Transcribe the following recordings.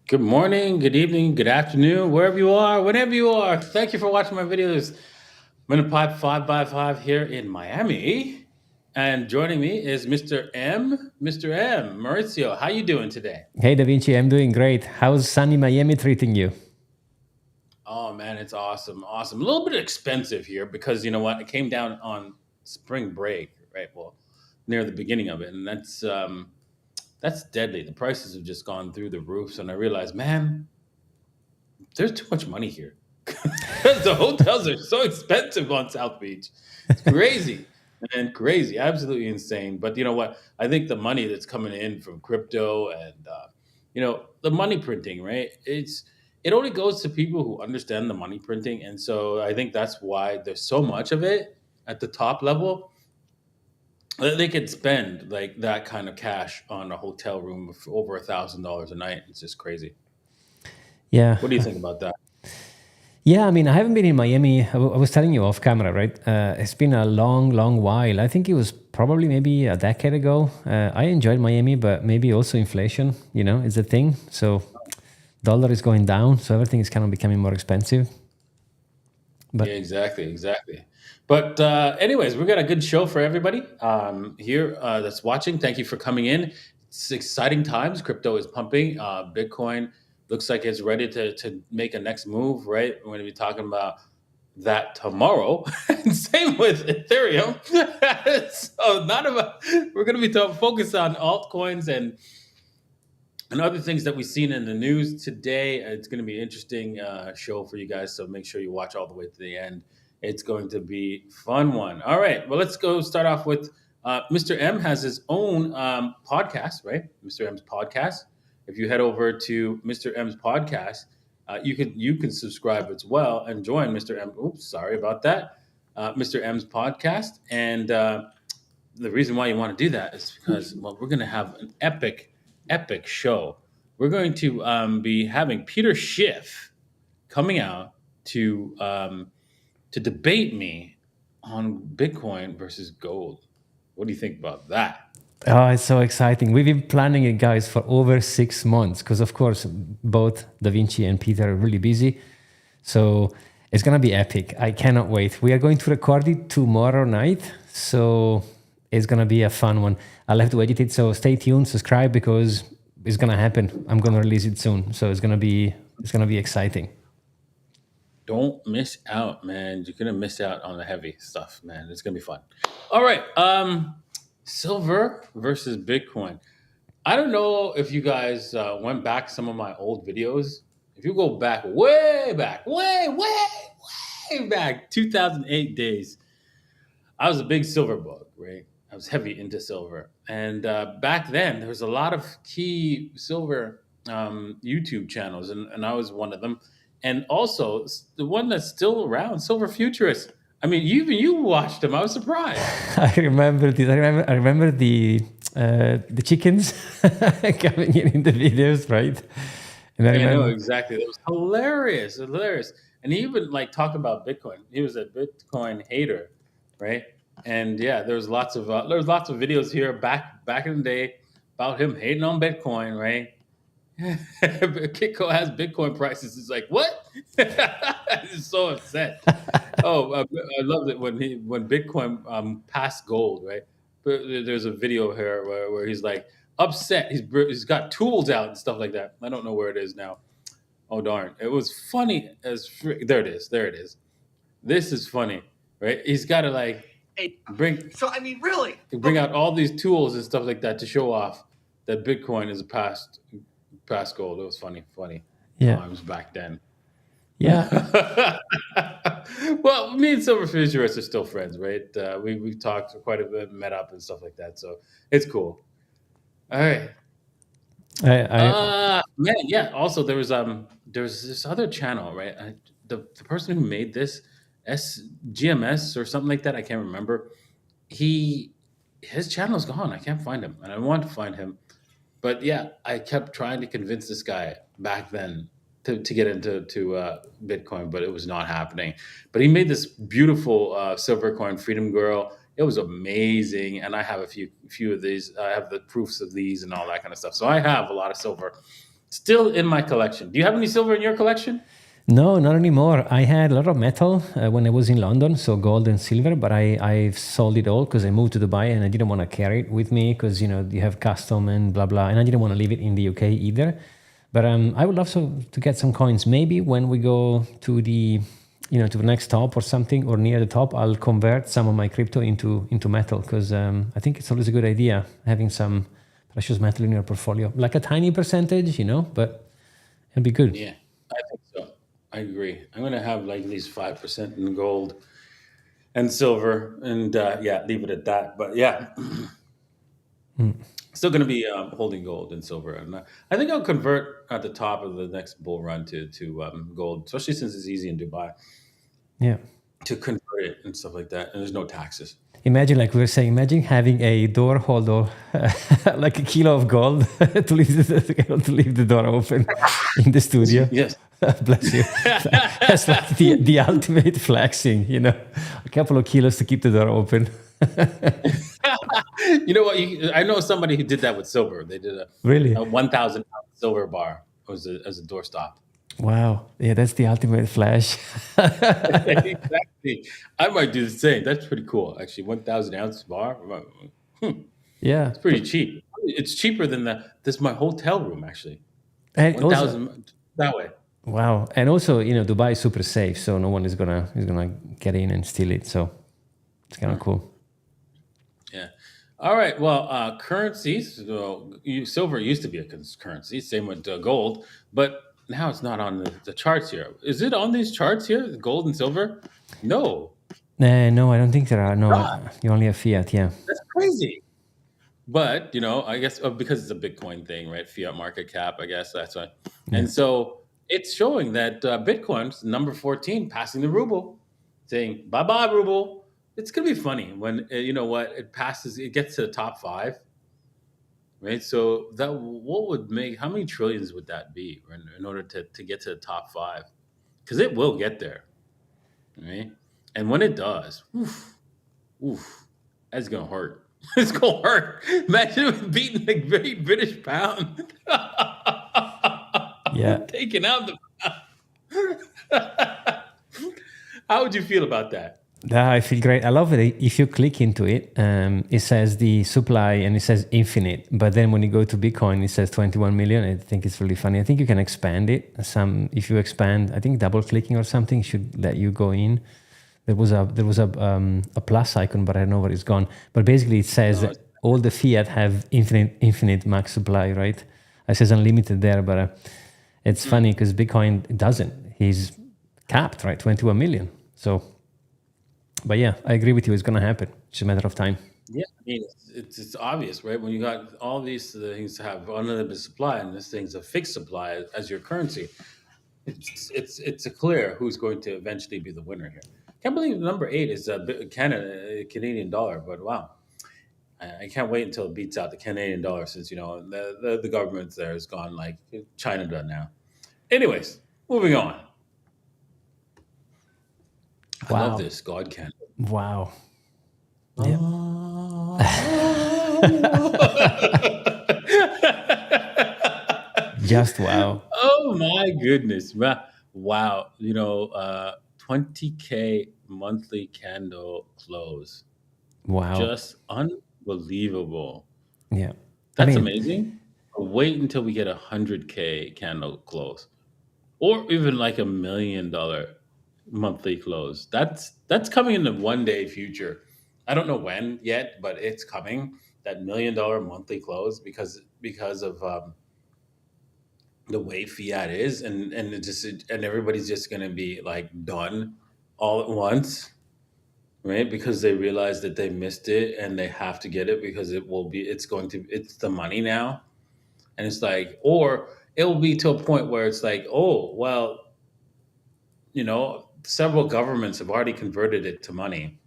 Good morning, good evening, good afternoon, wherever you are, whenever you are. Thank you for watching my videos. I'm in a pipe 5x5 here in Miami. And joining me is Mr. M. Mr. M. Mauricio, how you doing today? Hey, Davincij, I'm doing great. How's sunny Miami treating you? Oh man, it's awesome. Awesome. A little bit expensive here because you know what? It came down on spring break, right? Well, near the beginning of it. And that's deadly. The prices have just gone through the roofs. And I realized, man, there's too much money here. The hotels are so expensive on South Beach. It's crazy and crazy, absolutely insane. But you know what? I think the money that's coming in from crypto and the money printing, right? It only goes to people who understand the money printing, and so I think that's why there's so much of it at the top level. They could spend like that kind of cash on a hotel room for over $1,000 a night. It's just crazy. Yeah. What do you think about that? Yeah, I mean, I haven't been in Miami. I was telling you off camera, right? It's been a long, long while. I think it was probably maybe a decade ago. I enjoyed Miami, but maybe also inflation, is a thing. So dollar is going down, so everything is kind of becoming more expensive. Yeah, But exactly, exactly. But anyways, we've got a good show for everybody here that's watching. Thank you for coming in. It's exciting times. Crypto is pumping. Bitcoin looks like it's ready to make a next move. Right, we're going to be talking about that tomorrow. And same with Ethereum. So none of us, we're going to be focused on altcoins and other things that we've seen in the news today. It's going to be an interesting show for you guys, so make sure you watch all the way to the end. It's going to be a fun one. All right, well, let's go start off with Mr. M has his own podcast, right? Mr. M's podcast. If you head over to Mr. M's podcast, you can subscribe as well and join Mr. M. Oops, sorry about that. Mr. M's podcast, and the reason why you want to do that is because we're going to have an epic show. We're going to be having Peter Schiff coming out to debate me on Bitcoin versus gold. What do you think about that? oh, it's so exciting. We've been planning it, guys, for over 6 months because, of course, both Davincij and Peter are really busy. So it's going to be epic. I cannot wait. We are going to record it tomorrow night. So it's going to be a fun one. I'll have to edit it. So stay tuned, subscribe because it's going to happen. I'm going to release it soon. So it's going to be exciting. Don't miss out, man. You're gonna miss out on the heavy stuff, man. It's gonna be fun. All right, silver versus Bitcoin. I don't know if you guys went back some of my old videos. If you go back, way back, 2008 days, I was a big silver bug, right? I was heavy into silver. And back then, there was a lot of key silver YouTube channels, and I was one of them. And also, the one that's still around, Silver Futurist. I mean, even you watched them. I was surprised. I remember this. I remember the chickens coming in the videos, right? And I Yeah, no, remember, exactly. It was hilarious, hilarious. And he even like talked about Bitcoin. He was a Bitcoin hater, right? And yeah, there was lots of videos here back in the day about him hating on Bitcoin, right? Kitco has Bitcoin prices. It's like what? He's so upset. Oh, I loved it when Bitcoin passed gold, right? But there's a video here where he's like upset. He's got tools out and stuff like that. I don't know where it is now. Oh darn! It was funny as there it is. There it is. This is funny, right? He's got to like bring So I mean, really, bring out all these tools and stuff like that to show off that Bitcoin is past gold. It was funny yeah, times back then. yeah, Well, me and Silver Futurists are still friends, right? We've talked quite a bit, met up and stuff like that, so it's cool. All right. I Man, yeah. Also, there was this other channel, right? The person who made this GMS or something like that, I can't remember. He his channel's gone. I can't find him, and I want to find him. But yeah, I kept trying to convince this guy back then to get into Bitcoin, but it was not happening. But he made this beautiful silver coin, Freedom Girl. It was amazing, and I have a few of these. I have the proofs of these and all that kind of stuff. So I have a lot of Still in my collection. Do you have any silver in your collection? No, not anymore. I had a lot of metal when I was in London, so gold and silver, but I've sold it all because I moved to Dubai and I didn't want to carry it with me because, you have custom and blah, blah. And I didn't want to leave it in the UK either. But I would love to get some coins. Maybe when we go to to the next top or something or near the top, I'll convert some of my crypto into metal because I think it's always a good idea having some precious metal in your portfolio, like a tiny percentage, but it'll be good. Yeah, I think so. I agree. I'm going to have like at least 5% in gold and silver, and yeah, leave it at that. But yeah, still going to be holding gold and silver, and I think I'll convert at the top of the next bull run to gold, especially since it's easy in Dubai Yeah. to convert it and stuff like that, and there's no taxes. Imagine, like we were saying, imagine having a door holder, like a kilo of gold to leave the door open in the studio. Yes. Bless you. That's like the ultimate flexing. A couple of kilos to keep the door open. You know what? I know somebody who did that with silver. They did Really? a 1,000 pound silver bar as a doorstop. Wow. Yeah, that's the ultimate flash. Exactly. I might do the same. That's pretty cool, actually. 1,000 ounce bar. Yeah. It's pretty cheap. It's cheaper than this my hotel room actually. And One also, thousand that way. wow. And also, Dubai is super safe, so no one is gonna get in and steal it. So it's kind of cool. Yeah. All right. Well, currencies. Silver used to be a currency. Same with gold, but now it's not on the charts here. Is it on these charts here? Gold and silver? No. No, I don't think there are. No, God, you only have fiat. Yeah. that's crazy. But I guess because it's a Bitcoin thing, right? Fiat market cap. I guess that's why. Yeah. And so it's showing that Bitcoin's number 14, passing the ruble, saying bye bye ruble. It's gonna be funny when you know what it passes. It gets to the top five, right? So that what would make how many trillions would that be in order to get to the top five? Because it will get there, right? And when it does, oof, oof, that's gonna hurt. It's gonna hurt. Imagine beating the great British pound. Yeah. Taking out the. How would you feel about that? I feel great. I love it. If you click into it, it says the supply and it says infinite. But then when you go to Bitcoin, it says 21 million. I think it's really funny. I think you can expand it. If you expand, I think double clicking or something should let you go in. There was a plus icon, but I don't know where it's gone. But basically, it says that all the fiat have infinite max supply, right? It says unlimited there, but it's funny because Bitcoin doesn't. He's capped, right? 21 million. So, but yeah, I agree with you. It's going to happen. It's a matter of time. Yeah, I mean it's obvious, right? When you got all these things have unlimited supply, and this thing's a fixed supply as your currency, it's a clear who's going to eventually be the winner here. Can't believe number 8 is Canadian dollar, but wow, I can't wait until it beats out the Canadian dollar since the government there has gone like China done now. Anyways, moving on. I love Wow. this God can. Wow. Yeah. Just wow. Oh my goodness. Wow. 20K monthly candle close. Wow. Just unbelievable. Yeah. That's amazing. Wait until we get 100K candle close. Or even like $1 million monthly close. That's coming in the one day future. I don't know when yet, but it's coming. That $1 million monthly close because of the way fiat is, and everybody's just gonna be like done all at once, right? Because they realize that they missed it and they have to get it because it's the money now, and it's like, or it will be to a point where it's like, oh well, several governments have already converted it to money,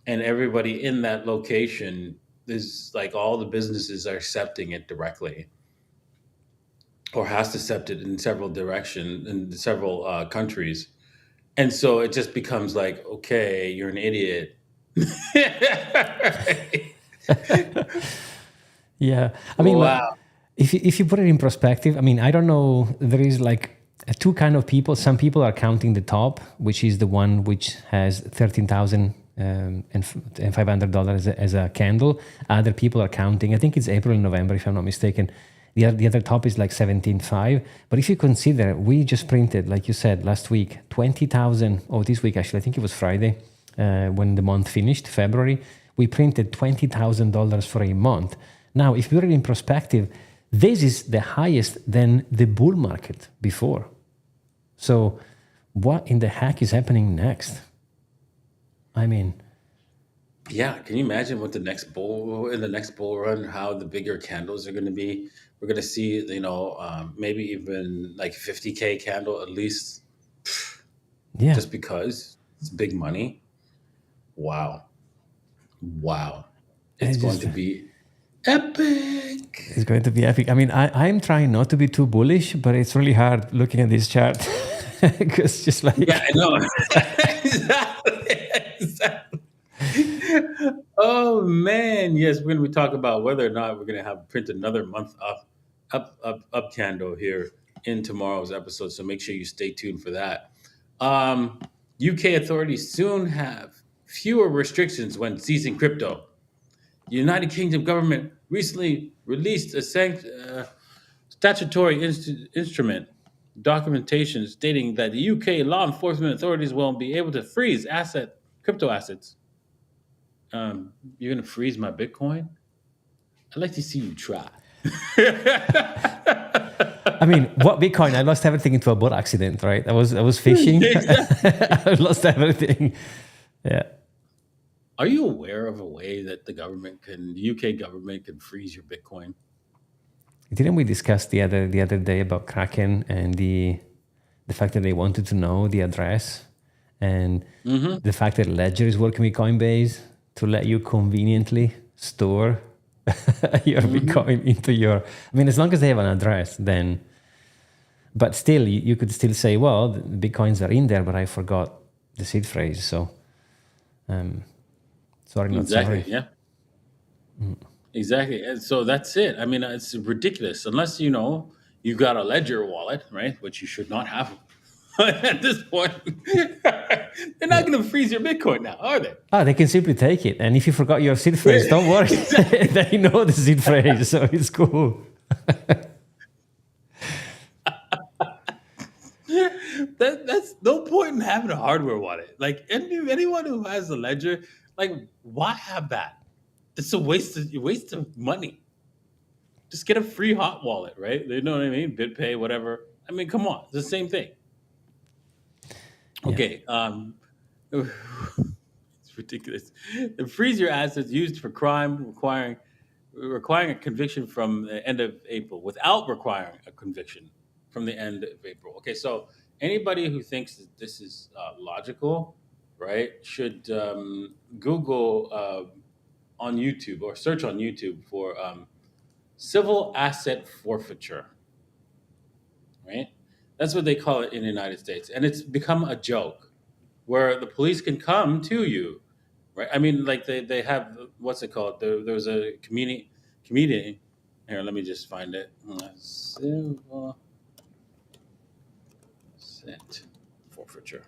and everybody in that location is like all the businesses are accepting it directly or has to accept it in several directions in several countries, and so it just becomes like, okay, you're an idiot. Yeah. I mean, Wow. If you put it in perspective, I mean, I don't know. There is like two kind of people. Some people are counting the top, which is the one which has $13,500 as a candle. Other people are counting. I think it's April and November, if I'm not mistaken. The other top is like 17.5. But if you consider, we just printed, like you said, last week, 20,000. Oh, this week actually, I think it was Friday when the month finished, February. We printed $20,000 for a month. Now, if you put it in perspective, this is the highest than the bull market before. So what in the heck is happening next? I mean, Yeah, can you imagine what the next bull in the next bull run, how the bigger candles are going to be? We're going to see, maybe even like 50K candle at least, yeah, just because it's big money. Wow, wow, it's it's going just to be epic. it's going to be epic. I mean, I'm trying not to be too bullish, but it's really hard looking at this chart because just like Yeah, I know. Exactly. Exactly. Oh man, yes, we're going to be talking about whether or not we're going to have print another month up candle here in tomorrow's episode. So make sure you stay tuned for that. Um, UK authorities soon have fewer restrictions when seizing crypto. The United Kingdom government recently released a statutory instrument documentation stating that the UK law enforcement authorities will be able to freeze crypto assets. You're gonna freeze my Bitcoin? I'd like to see you try. I mean, what Bitcoin? I lost everything into a boat accident, right? I was fishing. Exactly. I lost everything. Yeah. Are you aware of a way that the UK government can freeze your Bitcoin? Didn't we discuss the other day about Kraken and the fact that they wanted to know the address and Mm-hmm. the fact that Ledger is working with Coinbase to let you conveniently store your Mm-hmm. Bitcoin into your. I mean, as long as they have an address, then. But still, you could still say, well, the Bitcoins are in there, but I forgot the seed phrase. So, um, sorry, not Exactly. sorry. Yeah. Exactly. And so that's it. I mean, it's ridiculous. Unless you got a Ledger wallet, right? Which you should not have at this point. They're not Yeah. going to freeze your Bitcoin now, are they? Ah, they can simply take it. And if you forgot your seed phrase, Yeah, don't worry. exactly. They know the seed phrase, so it's cool. That's no point in having a hardware wallet. Like anyone who has a Ledger, like why have that? It's a waste of money. Just get a free hot wallet, right? You know what I mean? BitPay, whatever. I mean, come on, it's the same thing. Yeah. Okay, it's ridiculous. Freeze your assets used for crime requiring a conviction from the end of April without requiring a conviction from the end of April. Okay, so anybody who thinks that this is logical, right, should Google on YouTube or search on YouTube for civil asset forfeiture, right? That's what they call it in the United States. And it's become a joke where the police can come to you, right? I mean, like they have, what's it called? There was a comedian. Here, let me just find it. Civil asset forfeiture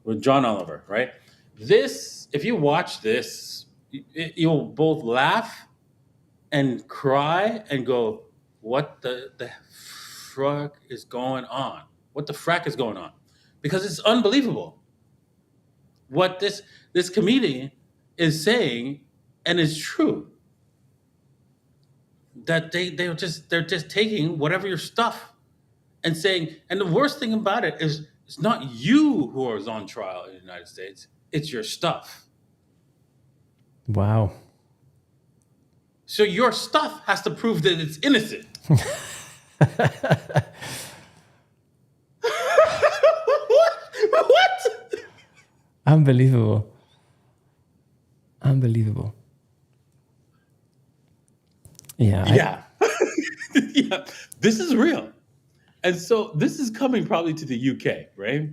with John Oliver, right? This, if you watch this, you'll both laugh and cry and go, "What the frack is going on? What the frack is going on?" Because it's unbelievable what this comedian is saying, and is true. That they're just taking whatever your stuff and saying, and the worst thing about it is it's not you who is on trial in the United States; it's your stuff. Wow. So your stuff has to prove that it's innocent. What? What? Unbelievable. Unbelievable. Yeah. Yeah. Yeah. This is real. And so this is coming probably to the UK, right?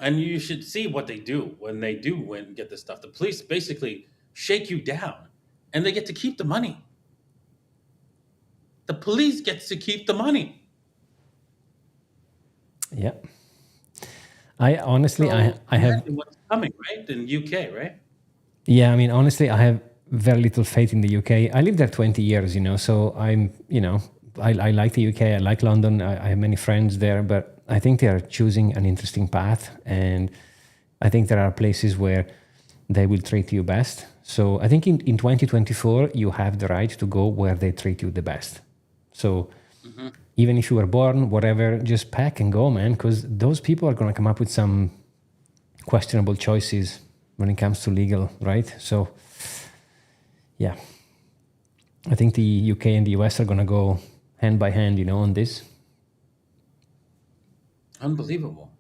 And you should see what they do when they get this stuff. The police basically shake you down and they get to keep the money. the police gets to keep the money. Yeah. I honestly, So I have, imagine what's coming, right? In UK, right? yeah, I mean, honestly, I have very little faith in the UK. I lived there 20 years, so I like the UK. I like London. I have many friends there, but I think they are choosing an interesting path. And I think there are places where they will treat you best. So I think in 2024, you have the right to go where they treat you the best. So Hmm. even if you were born, whatever, just pack and go, man, because those people are going to come up with some questionable choices when it comes to legal, right? So, yeah, I think the UK and the US are going to go hand by hand, on this. Unbelievable.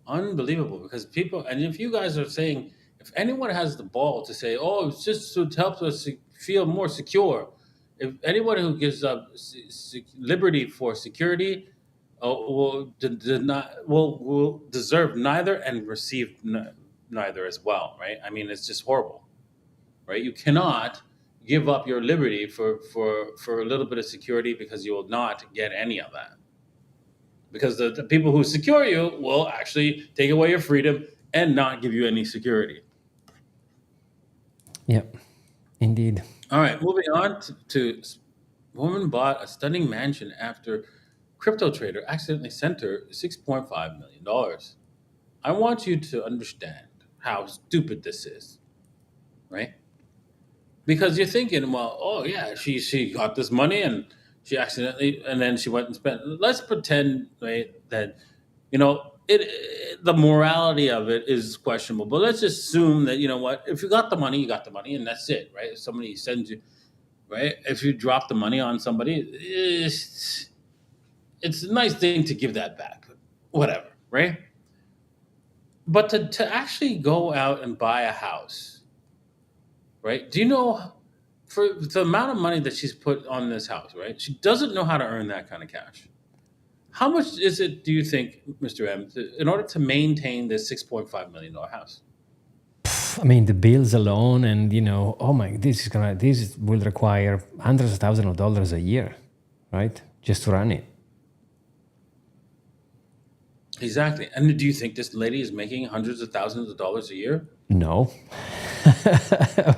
Unbelievable. Because people, and if you guys are saying, if anyone has the ball to say, oh, it's just to help us feel more secure, if anyone who gives up liberty for security will deserve neither and receive neither as well, right? I mean, it's just horrible, right? You cannot give up your liberty for a little bit of security because you will not get any of that. Because the people who secure you will actually take away your freedom and not give you any security. Yeah, indeed. All right, moving on to woman bought a stunning mansion after crypto trader accidentally sent her $6.5 million. I want you to understand how stupid this is, right? Because you're thinking, well, oh yeah, she got this money and she accidentally, and then she went and spent. Let's pretend, right, that the morality of it is questionable, but let's assume that, you know what, if you got the money, you got the money, and that's it, right? If somebody sends you, right, if you drop the money on somebody, it's a nice thing to give that back, whatever, right? But to actually go out and buy a house, right? Do you know, for the amount of money that she's put on this house, right? She doesn't know how to earn that kind of cash. How much is it, do you think, Mr. M, in order to maintain this $6.5 million house? I mean, the bills alone, and oh my, this will require hundreds of thousands of dollars a year, right? Just to run it. Exactly. And do you think this lady is making hundreds of thousands of dollars a year? No.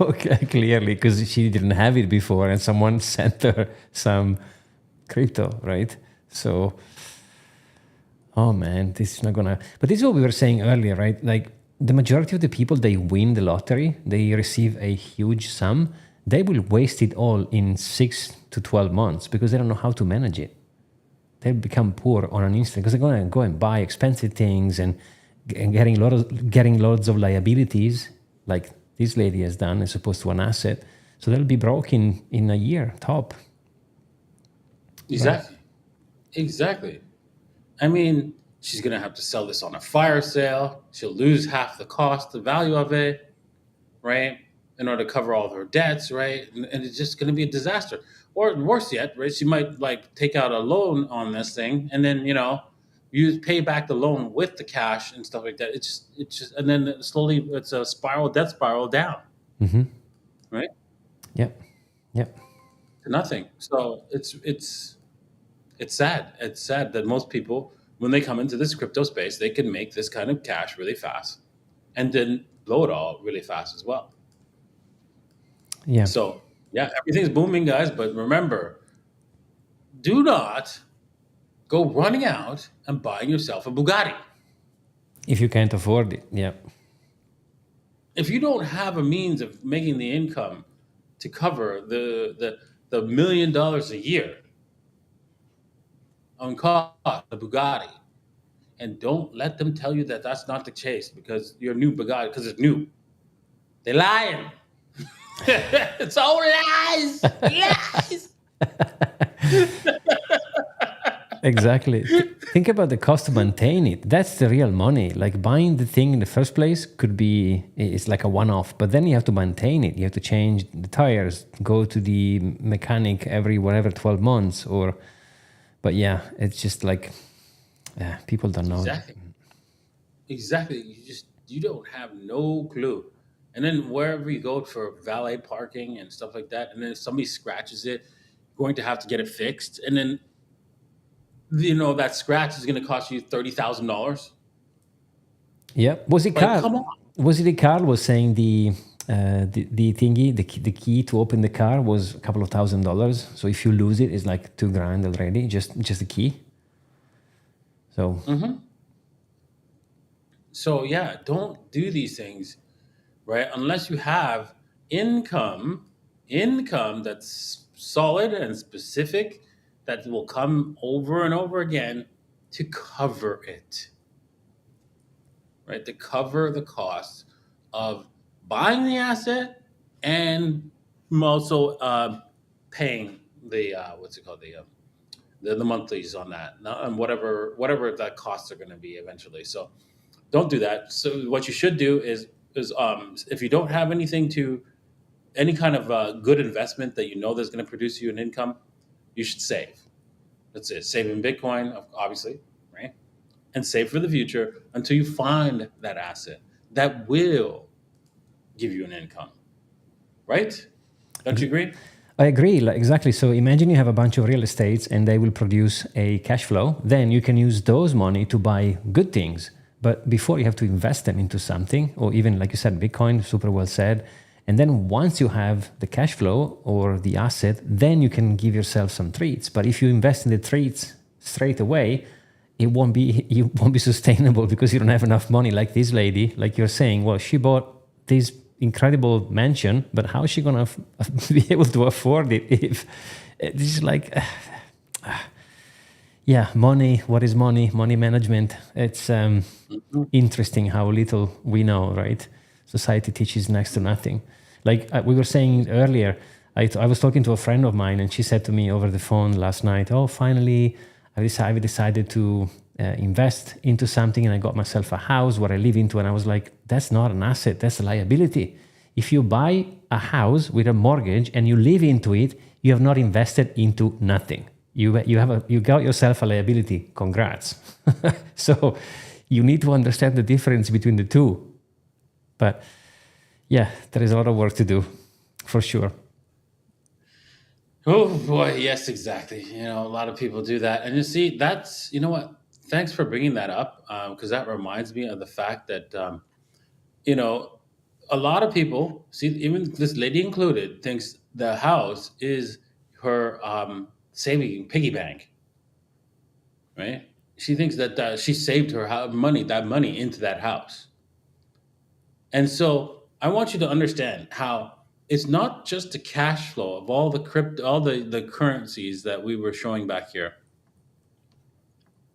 Okay, clearly, because she didn't have it before, and someone sent her some crypto, right? So, oh man, this is not gonna. But this is what we were saying earlier, right? Like the majority of the people, they win the lottery, they receive a huge sum, they will waste it all in 6 to 12 months because they don't know how to manage it. They become poor on an instant because they're going to go and buy expensive things and getting loads of liabilities, like this lady has done, as opposed to an asset. So they'll be broke in a year top. Right. Exactly. Exactly. I mean, she's going to have to sell this on a fire sale. She'll lose half the cost, the value of it, right? In order to cover all of her debts, right? And it's just going to be a disaster. Or worse yet, right? She might like take out a loan on this thing and then, you pay back the loan with the cash and stuff like that. It's just, and then slowly it's a death spiral down, Mm-hmm. right? Yep. Yep. To nothing. So it's sad. It's sad that most people, when they come into this crypto space, they can make this kind of cash really fast and then blow it all really fast as well. Yeah. So, yeah, everything's booming, guys. But remember, do not go running out and buying yourself a Bugatti. If you can't afford it. Yeah. If you don't have a means of making the income to cover the $1 million a year on cost, the Bugatti, and don't let them tell you that that's not the case because your new Bugatti, because it's new. They're lying. It's all lies. Lies. Exactly. Think about the cost to maintain it. That's the real money. Like buying the thing in the first place it's like a one-off, but then you have to maintain it. You have to change the tires, go to the mechanic every whatever 12 months but yeah, it's just like, yeah, people don't know. Exactly. Exactly. You don't have no clue. And then wherever you go for valet parking and stuff like that, and then if somebody scratches it, going to have to get it fixed, and then that scratch is going to cost you $30,000. Yeah. Was it Like, Carl? come on. Was it Carl was saying the thingy, the key to open the car was a couple of $1,000. So if you lose it, it's like $2,000 already, just the key. So So yeah, don't do these things, right? Unless you have income that's solid and specific, that will come over and over again to cover it, right? To cover the cost of buying the asset and also paying the what's it called, the monthlies on that, and whatever that costs are going to be eventually. So don't do that. So what you should do is if you don't have any kind of good investment that you know that's going to produce you an income, you should save. That's it. Save in Bitcoin, obviously, right? And save for the future until you find that asset that will give you an income, right? Don't you agree? I agree, like, exactly. So imagine you have a bunch of real estates and they will produce a cash flow. Then you can use those money to buy good things. But before, you have to invest them into something, or even, like you said, Bitcoin, super well said. And then once you have the cash flow or the asset, then you can give yourself some treats. But if you invest in the treats straight away, it won't be sustainable because you don't have enough money. Like this lady, like you're saying, well, she bought this incredible mansion, but how is she gonna be able to afford it if this is like yeah, money. What is money? Money management. It's interesting how little we know, right? Society teaches next to nothing. Like we were saying earlier, I was talking to a friend of mine, and she said to me over the phone last night, "Oh, finally, I've decided to invest into something, and I got myself a house where I live into." And I was like, "That's not an asset. That's a liability. If you buy a house with a mortgage and you live into it, you have not invested into nothing. You got yourself a liability. Congrats." So you need to understand the difference between the two. But yeah, there is a lot of work to do, for sure. Oh boy, yes, exactly. A lot of people do that, and you see, that's what. Thanks for bringing that up, because that reminds me of the fact that you know a lot of people, see, even this lady included, thinks the house is her saving piggy bank, right? She thinks that she saved her money into that house. And so I want you to understand how it's not just the cash flow of all the all the currencies that we were showing back here.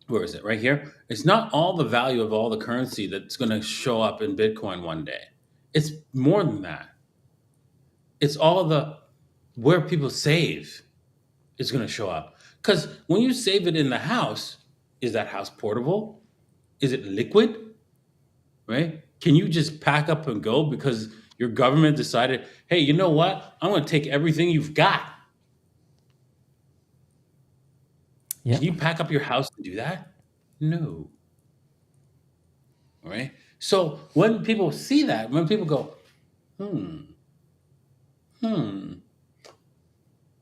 Where is it? Right here. It's not all the value of all the currency that's going to show up in Bitcoin one day. It's more than that. It's all the where people save is going to show up. Because when you save it in the house, is that house portable? Is it liquid? Right? Can you just pack up and go because your government decided, hey, you know what? I'm going to take everything you've got. Yeah. Can you pack up your house to do that? No. All right. So when people see that, when people go,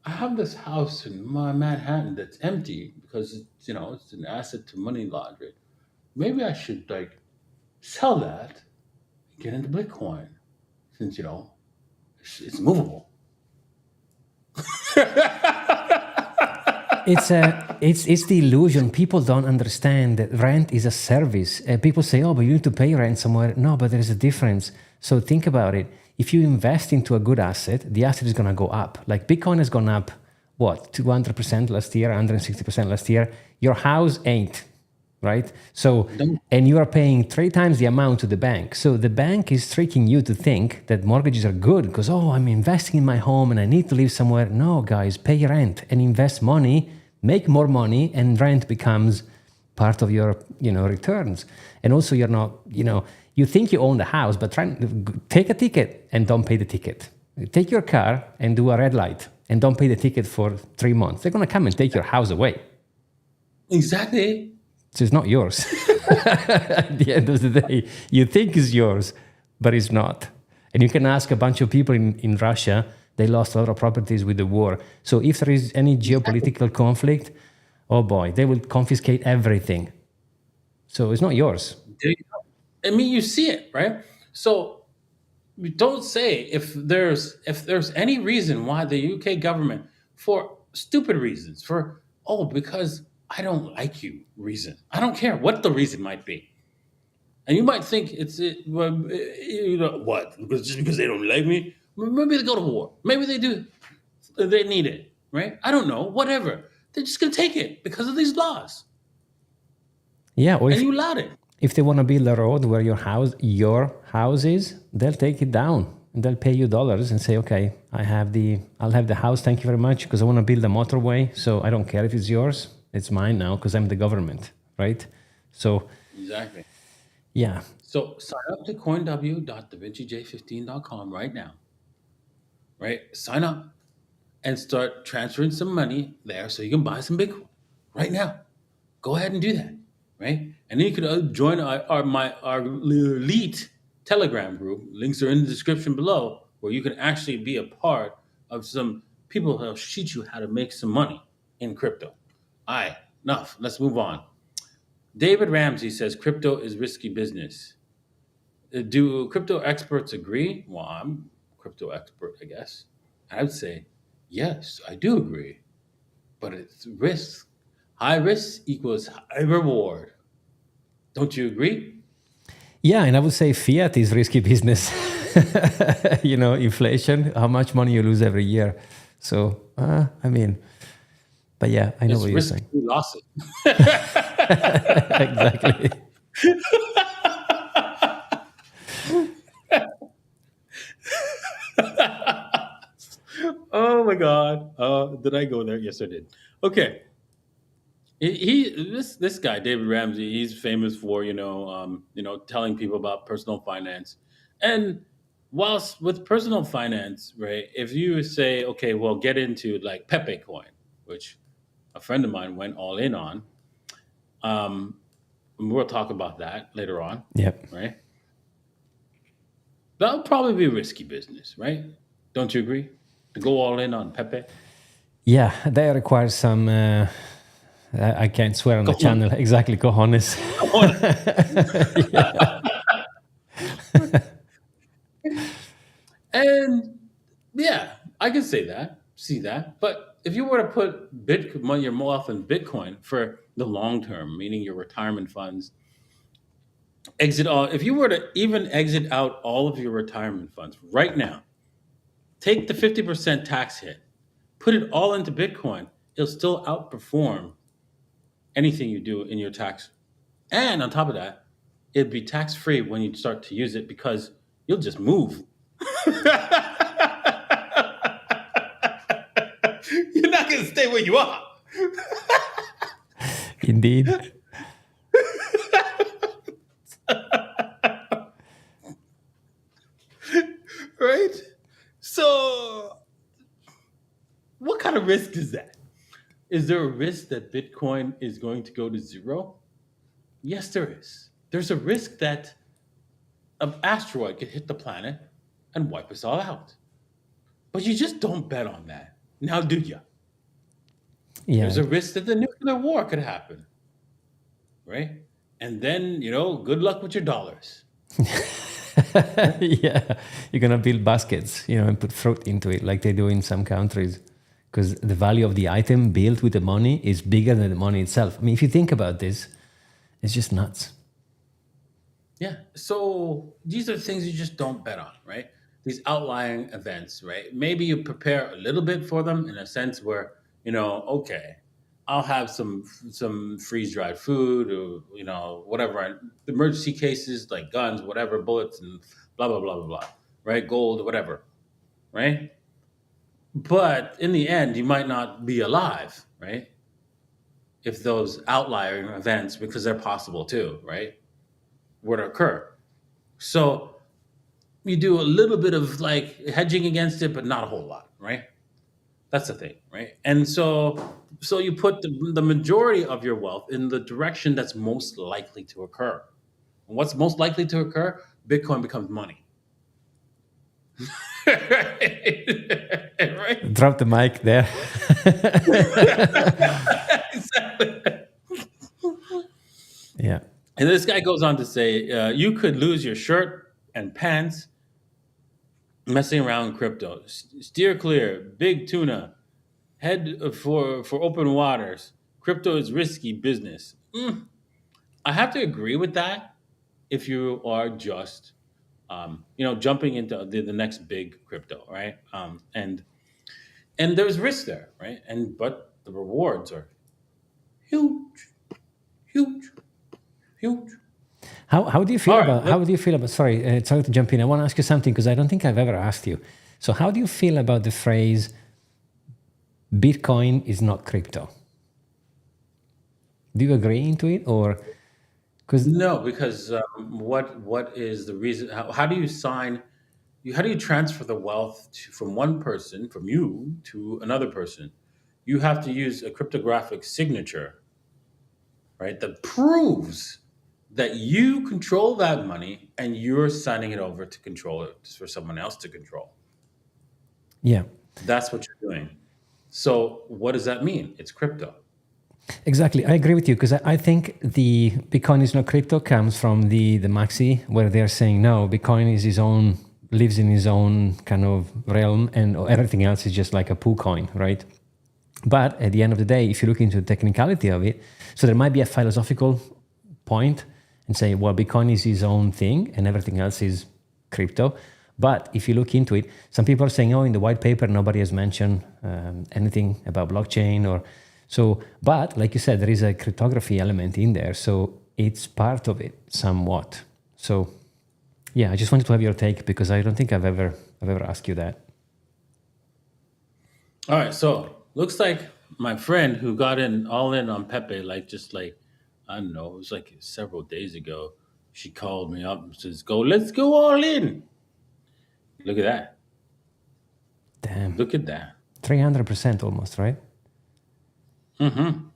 I have this house in my Manhattan that's empty because it's an asset to money laundering. Maybe I should sell that and get into Bitcoin since it's movable. It's the illusion. People don't understand that rent is a service. People say, "Oh, but you need to pay rent somewhere." No, but there is a difference. So think about it. If you invest into a good asset, the asset is going to go up. Like Bitcoin has gone up, what, 200% last year, 160% last year. Your house ain't, right? So, and you are paying 3 times the amount to the bank. So the bank is tricking you to think that mortgages are good because, oh, I'm investing in my home and I need to live somewhere. No, guys, pay rent and invest money, make more money, and rent becomes part of your, returns. And also you're not, you think you own the house, but take a ticket and don't pay the ticket. Take your car and do a red light and don't pay the ticket for 3 months. They're going to come and take your house away. Exactly. So it's not yours. At the end of the day, you think it's yours, but it's not. And you can ask a bunch of people in Russia, They lost a lot of properties with the war. So if there is any Exactly. geopolitical conflict, oh boy, they will confiscate everything. So it's not yours. There you go. I mean, you see it, right? So we don't say if there's any reason why the UK government, for stupid reasons, for because I don't like you reason. I don't care what the reason might be. And you might think what? Because just because they don't like me, maybe they go to war. Maybe they do. They need it, right? I don't know. Whatever. They're just gonna take it because of these laws, Yeah, or and you allowed it. if they want to build a road where your house is, they'll take it down and they'll pay you dollars and say, okay, I'll have the house. Thank you very much because I want to build a motorway. So I don't care if it's yours. It's mine now because I'm the government, right? So Exactly. yeah, So sign up to coinw.davincij15.com right now, right? Sign up and start transferring some money there so you can buy some Bitcoin right now. Go ahead and do that, right? And then you can join our elite Telegram group. Links are in the description below, where you can actually be a part of some people who'll teach you how to make some money in crypto. All right, enough. Let's move on. David Ramsey says crypto is risky business. Do crypto experts agree? Well, I'm a crypto expert, I guess. I would say, yes, I do agree. But it's risk. High risk equals high reward. Don't you agree? yeah, and I would say fiat is risky business. Inflation, how much money you lose every year. So I mean, but yeah, I know It's what you're risky saying. losses. Exactly. Oh my God. Did I go there? Yes, I did. Okay. This guy David Ramsey, he's famous for telling people about personal finance, and whilst with personal finance, right? If you say, okay, well, get into like PEPE coin, which a friend of mine went all in on, um, and we'll talk about that later on, Yep. right? That'll probably be risky business, right? Don't you agree? To go all in on PEPE, Yeah, that requires some. I can't swear on go the on, channel. Exactly, cojones. go on. And yeah, I can say that, see that. But if you were to put Bitcoin, your wealth in Bitcoin for the long term, meaning your retirement funds, exit all. If you were to even exit out all of your retirement funds right now, take the 50% tax hit, put it all into Bitcoin, it'll still outperform anything you do in your tax. And on top of that, it'd be tax free when you start to use it because you'll just move. You're not going to stay where you are. Indeed. Right? So, what kind of risk is that? Is there a risk that Bitcoin is going to go to zero? Yes, there is. There's a risk that an asteroid could hit the planet and wipe us all out. But you just don't bet on that. Now, do you? There's Yeah. a risk that the nuclear war could happen, right? And then, good luck with your dollars. Right? Yeah, you're gonna build baskets, and put fruit into it, like they do in some countries, because the value of the item built with the money is bigger than the money itself. I mean, if you think about this, it's just nuts. Yeah. So these are things you just don't bet on, right? These outlying events, right? Maybe you prepare a little bit for them in a sense where, okay, I'll have some freeze dried food or whatever emergency cases like guns, whatever, bullets, and blah blah blah blah blah, right? Gold, whatever, right? But in the end, you might not be alive, right? If those outlier events, because they're possible too, right, were to occur. So you do a little bit of like hedging against it, but not a whole lot, right? That's the thing, right? And so you put the majority of your wealth in the direction that's most likely to occur. And what's most likely to occur? Bitcoin becomes money. Right? Drop the mic there. Exactly. Yeah. And this guy goes on to say, you could lose your shirt and pants messing around in crypto. Steer clear, big tuna, head for open waters. Crypto is risky business. I have to agree with that if you are just, jumping into the next big crypto, right? And there's risk there, right? But the rewards are huge, huge, huge. How do you feel All right, about sorry, sorry to jump in. I want to ask you something because I don't think I've ever asked you. So how do you feel about the phrase Bitcoin is not crypto? Do you agree into it, or because no, because what is the reason? How do you sign? How do you transfer the wealth from one person, from you, to another person? You have to use a cryptographic signature, right? That proves that you control that money and you're signing it over to control it for someone else to control. yeah, That's what you're doing. So what does that mean? It's crypto. exactly. I agree with you because I think the Bitcoin is not crypto comes from the Maxi where they're saying no, Bitcoin is his own, lives in his own kind of realm, and everything else is just like a poo coin, right? But at the end of the day, if you look into the technicality of it, so there might be a philosophical point and say, well, Bitcoin is his own thing and everything else is crypto. But if you look into it, some people are saying, oh, in the white paper, nobody has mentioned anything about blockchain or so. But like you said, there is a cryptography element in there. So it's part of it somewhat. So yeah, I just wanted to have your take because I don't think I've ever asked you that. All right, so looks like my friend who got in all in on Pepe, like just like I don't know, it was like several days ago. She called me up and says, "Go, let's go all in." Look at that! Damn. Look at that! 300% almost, right? Hmm.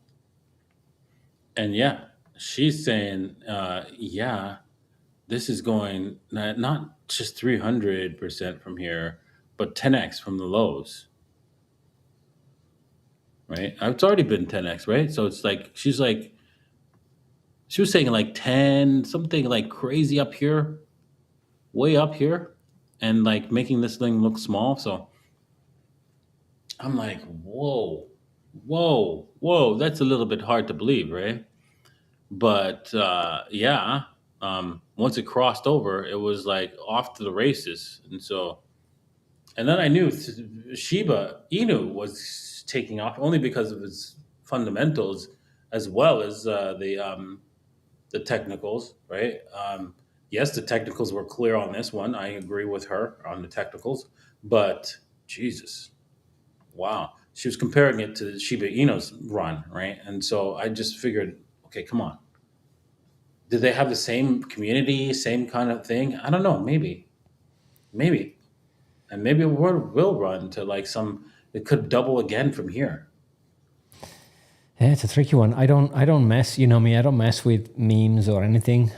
And yeah, she's saying, "Yeah, this is going not just 300% from here, but 10x from the lows." Right? It's already been 10x, right? So it's like she was saying like 10, something like crazy up here, way up here, and like making this thing look small. So I'm like, whoa, whoa, whoa. That's a little bit hard to believe, right? But yeah, once it crossed over, it was like off to the races. And then I knew Shiba Inu was taking off only because of its fundamentals as well as the technicals, right? Yes, the technicals were clear on this one. I agree with her on the technicals, but Jesus, wow, she was comparing it to Shiba Inu's run, right? And so I just figured, okay, come on, did they have the same community, same kind of thing? I don't know, maybe, and maybe it will run to like some. It could double again from here. Yeah, it's a tricky one. I don't mess. You know me. I don't mess with memes or anything.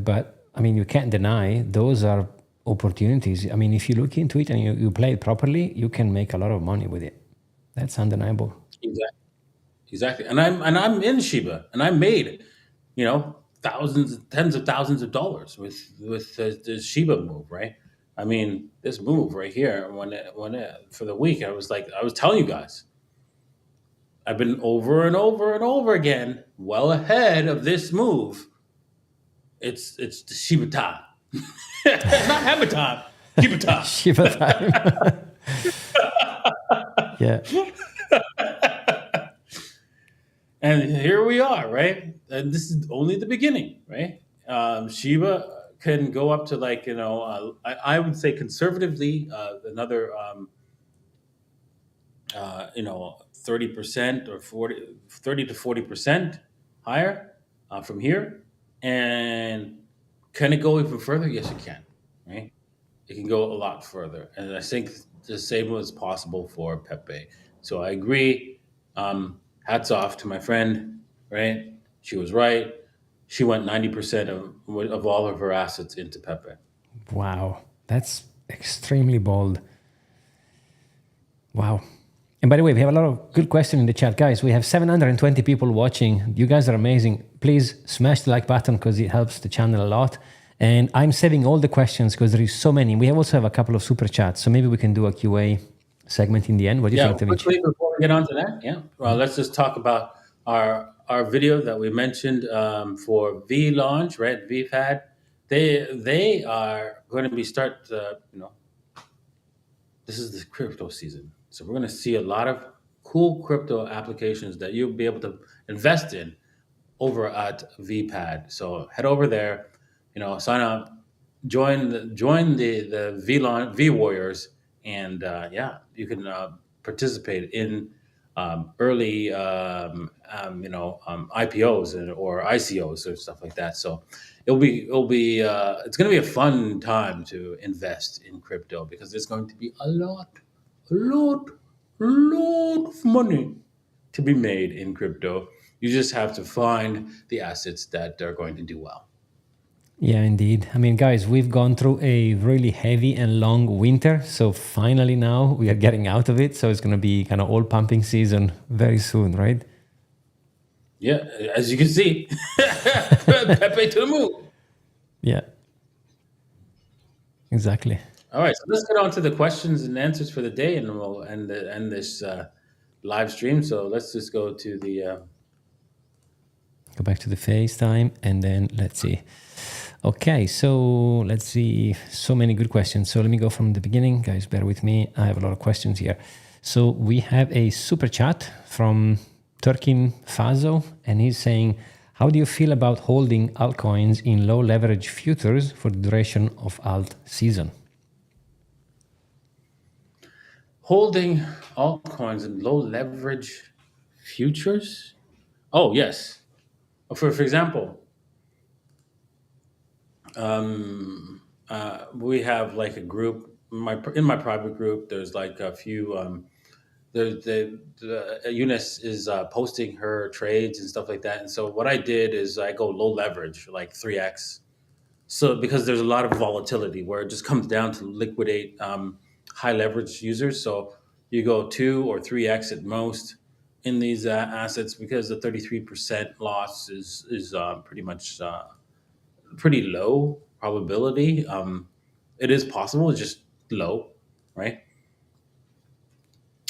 But I mean, you can't deny those are opportunities. I mean, if you look into it and you play it properly, you can make a lot of money with it. That's undeniable. Exactly. Exactly. And I'm in Shiba, and I made, thousands, tens of thousands of dollars with the Shiba move, right? I mean, this move right here, for the week, I was telling you guys, I've been over and over and over again, well ahead of this move. It's the Shiba time, not Hammer time, Shiba time. Shiba time. Yeah. And here we are, right? And this is only the beginning, right? Shiba can go up to like I would say conservatively another 30% or 30 to 40% higher from here. And can it go even further? Yes, it can, right? It can go a lot further, and I think the same was possible for Pepe. So I agree. Hats off to my friend, right? She was right. She went 90% of all of her assets into Pepe. Wow. That's extremely bold. Wow. And by the way, we have a lot of good questions in the chat. Guys, we have 720 people watching. You guys are amazing. Please smash the like button because it helps the channel a lot. And I'm saving all the questions because there is so many. We also have a couple of super chats. So maybe we can do a QA segment in the end. What do you think, Davincij? Quickly before we get on to that, well, let's just talk about our video that we mentioned for V launch, right? VPAD. They are going to be this is the crypto season. So we're going to see a lot of cool crypto applications that you'll be able to invest in over at VPAD. So head over there, sign up, join the V Warriors, and you can participate in early IPOs or ICOs or stuff like that. So it's going to be a fun time to invest in crypto because there's going to be a lot of money to be made in crypto. You just have to find the assets that are going to do well. Yeah, indeed. I mean, guys, we've gone through a really heavy and long winter. So finally now we are getting out of it. So it's going to be kind of all pumping season very soon, right? Yeah, as you can see, Pepe to the moon. Yeah, exactly. All right, so let's get on to the questions and answers for the day, and we'll end this live stream. So let's just go to the... Go back to the FaceTime and then let's see. Okay, so let's see. So many good questions. So let me go from the beginning. Guys, bear with me. I have a lot of questions here. So we have a super chat from Turkin Fazo, and he's saying, how do you feel about holding altcoins in low leverage futures for the duration of alt season? Holding altcoins in low leverage futures? Oh, yes. For example, we have like a group in my private group. There's like a few. Eunice is posting her trades and stuff like that. And so what I did is I go low leverage, like 3x. So because there's a lot of volatility where it just comes down to liquidate high leverage users. So you go 2 or 3x at most in these assets because the 33% loss is pretty much pretty low probability. It is possible, it's just low, right?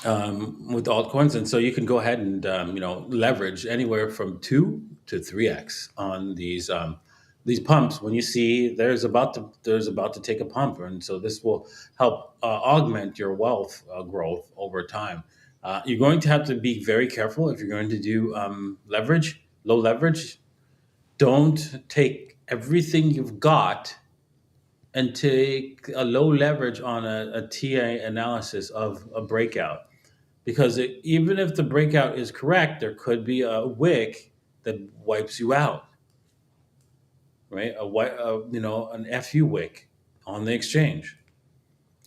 With altcoins, and so you can go ahead and leverage anywhere from 2 to 3x on these pumps when you see there's about to take a pump, and so this will help augment your wealth growth over time. You're going to have to be very careful if you're going to do low leverage. Don't take everything you've got and take a low leverage on a TA analysis of a breakout. Because even if the breakout is correct, there could be a wick that wipes you out, right? An FU wick on the exchange.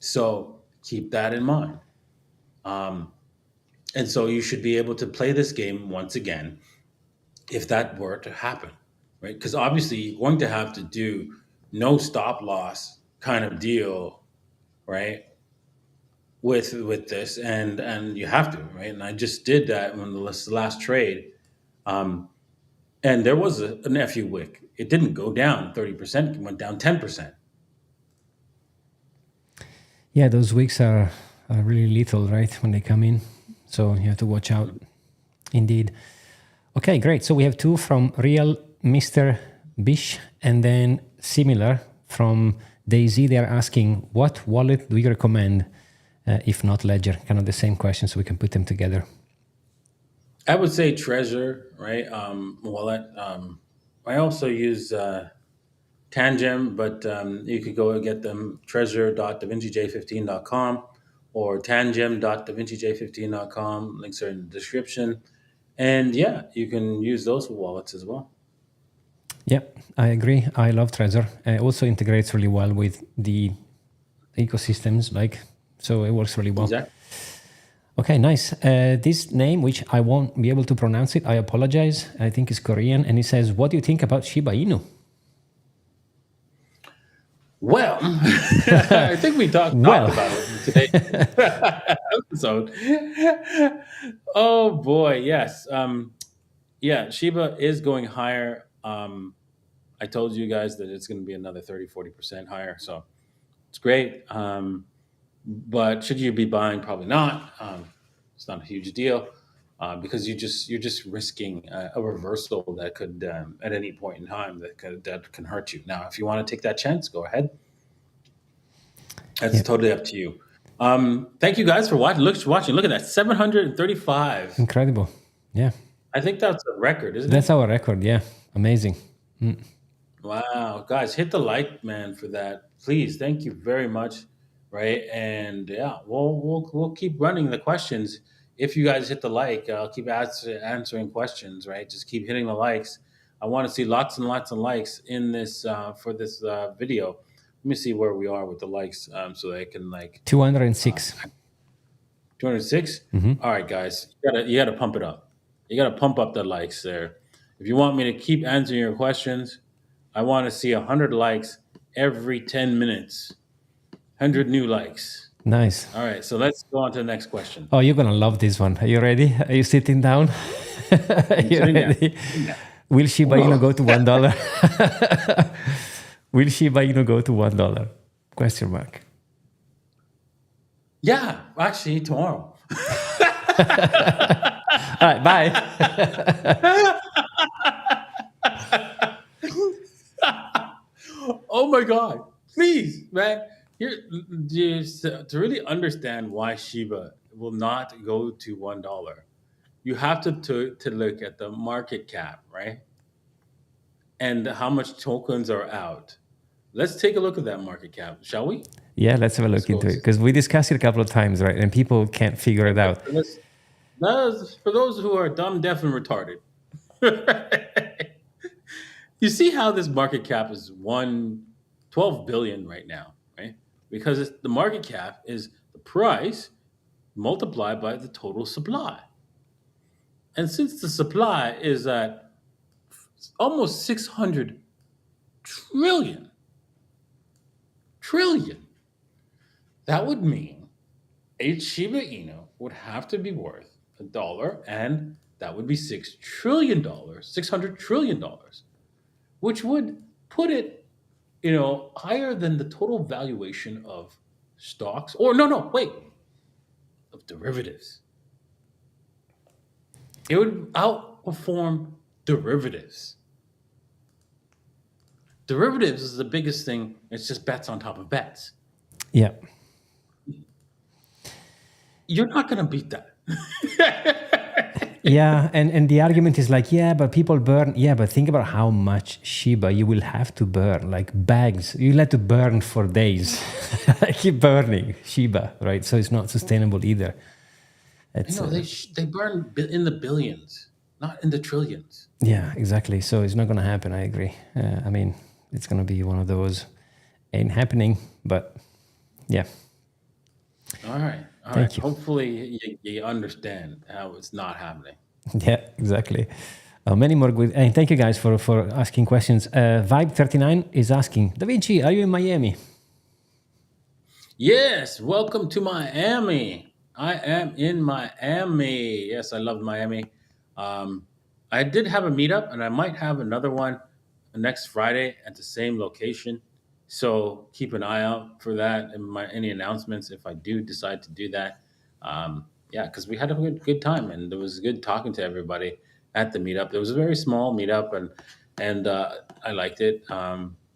So keep that in mind. And so you should be able to play this game once again if that were to happen, right? Because obviously you're going to have to do no stop loss kind of deal, right? With this, and you have to, right? And I just did that when the last trade, and there was an FU wick. It didn't go down 30%; it went down 10%. Yeah, those wicks are really lethal, right, when they come in. So you have to watch out. Indeed. Okay, great. So we have 2 from Real Mr. Bish, and then similar from Daisy. They are asking, what wallet do you recommend? If not Ledger, kind of the same question, so we can put them together. I would say Trezor, right? Wallet. I also use Tangem, but you could go and get them trezor.davincij15.com or tangem.davincij15.com. Links are in the description. And yeah, you can use those wallets as well. Yep, I agree. I love Trezor. It also integrates really well with the ecosystems, so it works really well. Exactly. Okay, nice. This name, which I won't be able to pronounce it, I apologize. I think it's Korean. And he says, what do you think about Shiba Inu? Well, I think we talked Well, about it in today's episode. Oh boy, yes. Yeah, Shiba is going higher. I told you guys that it's going to be another 30-40% higher. So it's great. But should you be buying? Probably not. It's not a huge deal because you're just risking a reversal that could at any point in time that can hurt you. Now, if you want to take that chance, go ahead. That's yeah, totally up to you. Thank you guys for watching. Look at that, 735. incredible. Yeah, I think that's a record, isn't that's it? our record. Yeah, amazing. Mm. Wow, guys, hit the like, man, for that, please. Thank you very much. Right, and yeah, we'll keep running the questions. If you guys hit the like, I'll keep answering questions. Right, just keep hitting the likes. I want to see lots and lots of likes in this for this video. Let me see where we are with the likes, so that I can like 206. 206. Mm-hmm. All right, guys, you gotta pump it up. You gotta pump up the likes there. If you want me to keep answering your questions, I want to see 100 likes every 10 minutes. 100 new likes. Nice. All right, so let's go on to the next question. Oh, you're gonna love this one. Are you ready? Are you sitting down? Are I'm you sitting down. ready? Sitting down. Will Shiba Inu Whoa. go to $1? Will Shiba Inu go to $1? Question mark. Yeah, actually, tomorrow. All right, bye. Oh my God! Please, man. Here, just to really understand why Shiba will not go to $1, you have to look at the market cap, right? And how much tokens are out. Let's take a look at that market cap, shall we? Yeah, let's have a Let's look go. into it because we discussed it a couple of times, right? And people can't figure it Okay, out. so that's for those who are dumb, deaf, and retarded. You see how this market cap is 112 billion right now, right? Because the market cap is the price multiplied by the total supply. And since the supply is at almost 600 trillion, trillion, that would mean a Shiba Inu would have to be worth $1, and that would be $6 trillion, $600 trillion, which would put it, higher than the total valuation of stocks. Or no, wait, of derivatives. It would outperform derivatives. Derivatives is the biggest thing. It's just bets on top of bets. Yeah. You're not going to beat that. Yeah, and the argument is like, yeah, but people burn. Yeah, but think about how much Shiba you will have to burn, like bags. You'll have to burn for days. Keep burning Shiba, right? So it's not sustainable either. It's, They burn in the billions, not in the trillions. yeah, exactly. So it's not going to happen. I agree. I mean, it's going to be one of those ain't happening, but yeah. All right. Thank you. Hopefully you understand how it's not happening. Yeah, exactly. Many more good. And thank you guys for asking questions. Vibe39 is asking, Davincij, are you in Miami? Yes, welcome to Miami. I am in Miami. Yes, I love Miami. I did have a meetup, and I might have another one next Friday at the same location. So keep an eye out for that and any announcements if I do decide to do that. Yeah, because we had a good time, and it was good talking to everybody at the meetup. It was a very small meetup, and I liked it.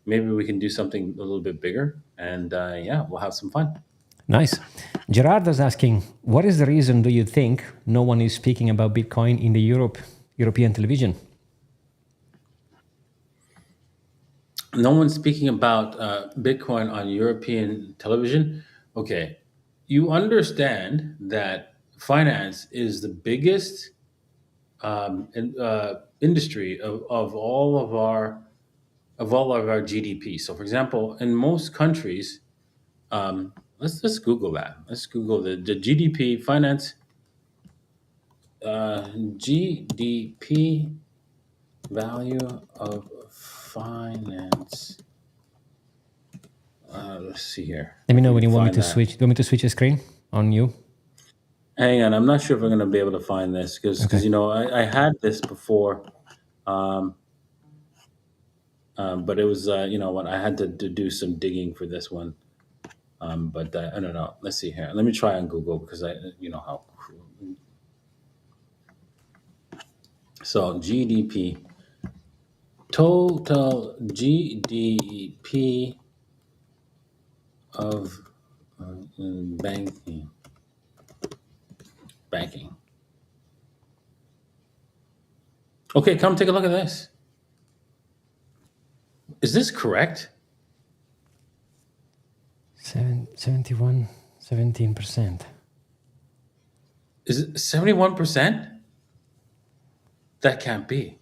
Maybe we can do something a little bit bigger, and yeah, we'll have some fun. Nice. Gerardo's asking, what is the reason do you think no one is speaking about Bitcoin in the European television? No one's speaking about Bitcoin on European television. Okay, you understand that finance is the biggest industry of all of our GDP. So, for example, in most countries, let's Google that. Let's Google the GDP finance, GDP value of finance Let's see here. Let me If know we when can you want me find to that. switch. Do you want me to switch the screen on you? Hang on, I'm not sure if I'm going to be able to find this because Okay. you know I had this before, um, but it was you know what, I had to do some digging for this one. But I don't know. Let's see here. Let me try on Google because I you know how. So GDP, total GDP of banking. Banking. Okay, come take a look at this. Is this correct? 71, 17%. Is it 71%? That can't be.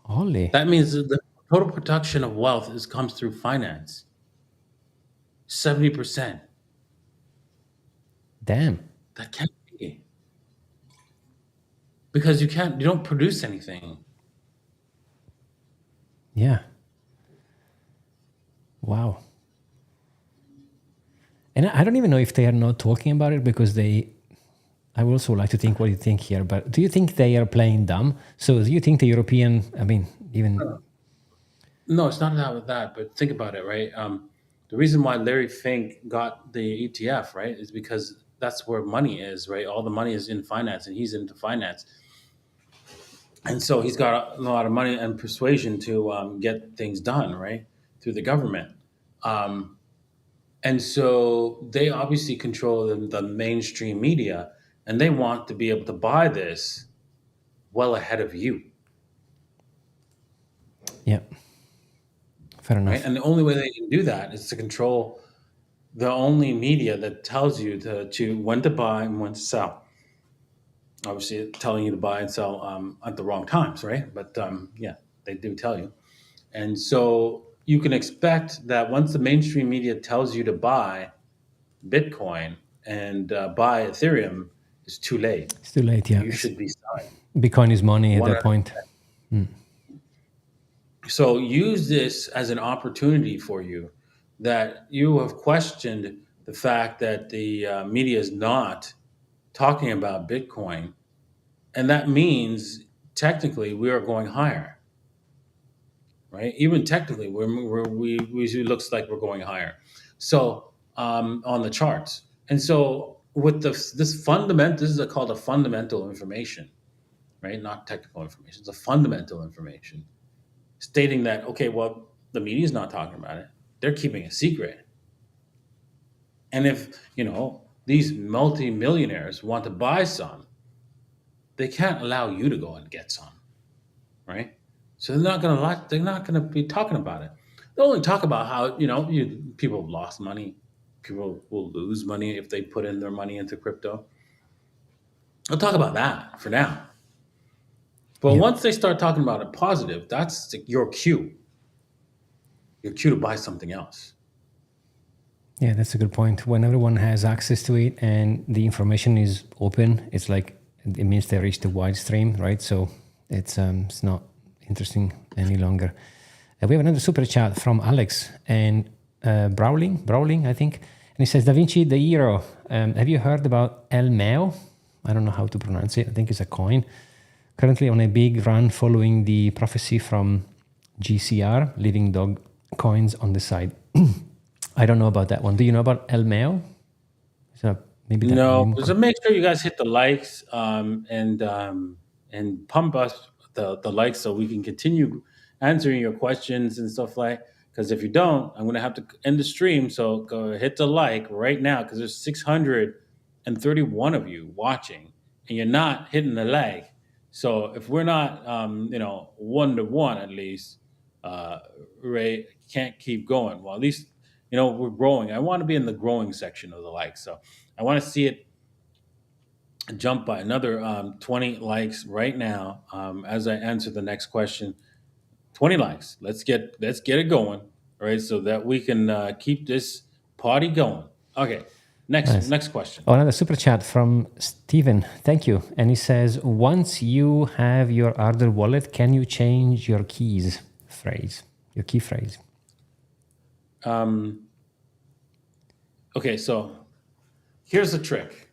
Holy. That means that the total production of wealth comes through finance. 70%. Damn. That can't be. Because you don't produce anything. Yeah. Wow. And I don't even know if they are not talking about it because I would also like to think what you think here, but do you think they are playing dumb? So do you think the European, I mean, even, No, it's not that with that, but think about it, right? The reason why Larry Fink got the ETF, right, is because that's where money is, right? All the money is in finance, and he's into finance, and so he's got a lot of money and persuasion to get things done, right, through the government. Um, and so they obviously control the mainstream media, and they want to be able to buy this well ahead of you, yeah, fair right? enough. And the only way they can do that is to control the only media that tells you to when to buy and when to sell. Obviously, telling you to buy and sell at the wrong times, right? But yeah, they do tell you. And so you can expect that once the mainstream media tells you to buy Bitcoin and buy Ethereum, it's too late. It's too late, yeah. You should be selling. Bitcoin is money at that 100. point. So use this as an opportunity for you that you have questioned the fact that the media is not talking about Bitcoin. And that means technically we are going higher, right? Even technically, it looks like we're going higher. So on the charts. And so with this fundamental, this is called a fundamental information, right? Not technical information. It's a fundamental information stating that, okay, well, the media is not talking about it. They're keeping a secret. And if, you know, these multimillionaires want to buy some, they can't allow you to go and get some, right? So they're not gonna be talking about it. They'll only talk about how, you know, people have lost money. People will lose money if they put in their money into crypto. I'll talk about that for now. But Yeah. once they start talking about it positive, that's your cue. Your cue to buy something else. Yeah, that's a good point. When everyone has access to it and the information is open, it's like it means they reach the wide stream, right? So it's not interesting any longer. We have another super chat from Alex and Brawling, I think, and he says, Davincij, the hero. Have you heard about El Meo? I don't know how to pronounce it. I think it's a coin. Currently on a big run, following the prophecy from GCR, Living Dog coins on the side. I don't know about that one. Do you know about El Meo? So maybe that No, meme. so make sure you guys hit the likes and pump us the likes so we can continue answering your questions and stuff like. Because if you don't, I'm gonna have to end the stream. So go hit the like right now because there's 631 of you watching and you're not hitting the like. So if we're not, you know, 1 to 1 at least, uh, Ray can't keep going. Well, at least you know we're growing. I want to be in the growing section of the likes. So I want to see it jump by another 20 likes right now as I answer the next question. 20 likes. Let's get it going, all right? So that we can keep this party going. Okay, Nice. next question. Oh, another super chat from Steven. Thank you. And he says, once you have your Ardor wallet, can you change your keys phrase, your key phrase? Um, okay, so here's the trick.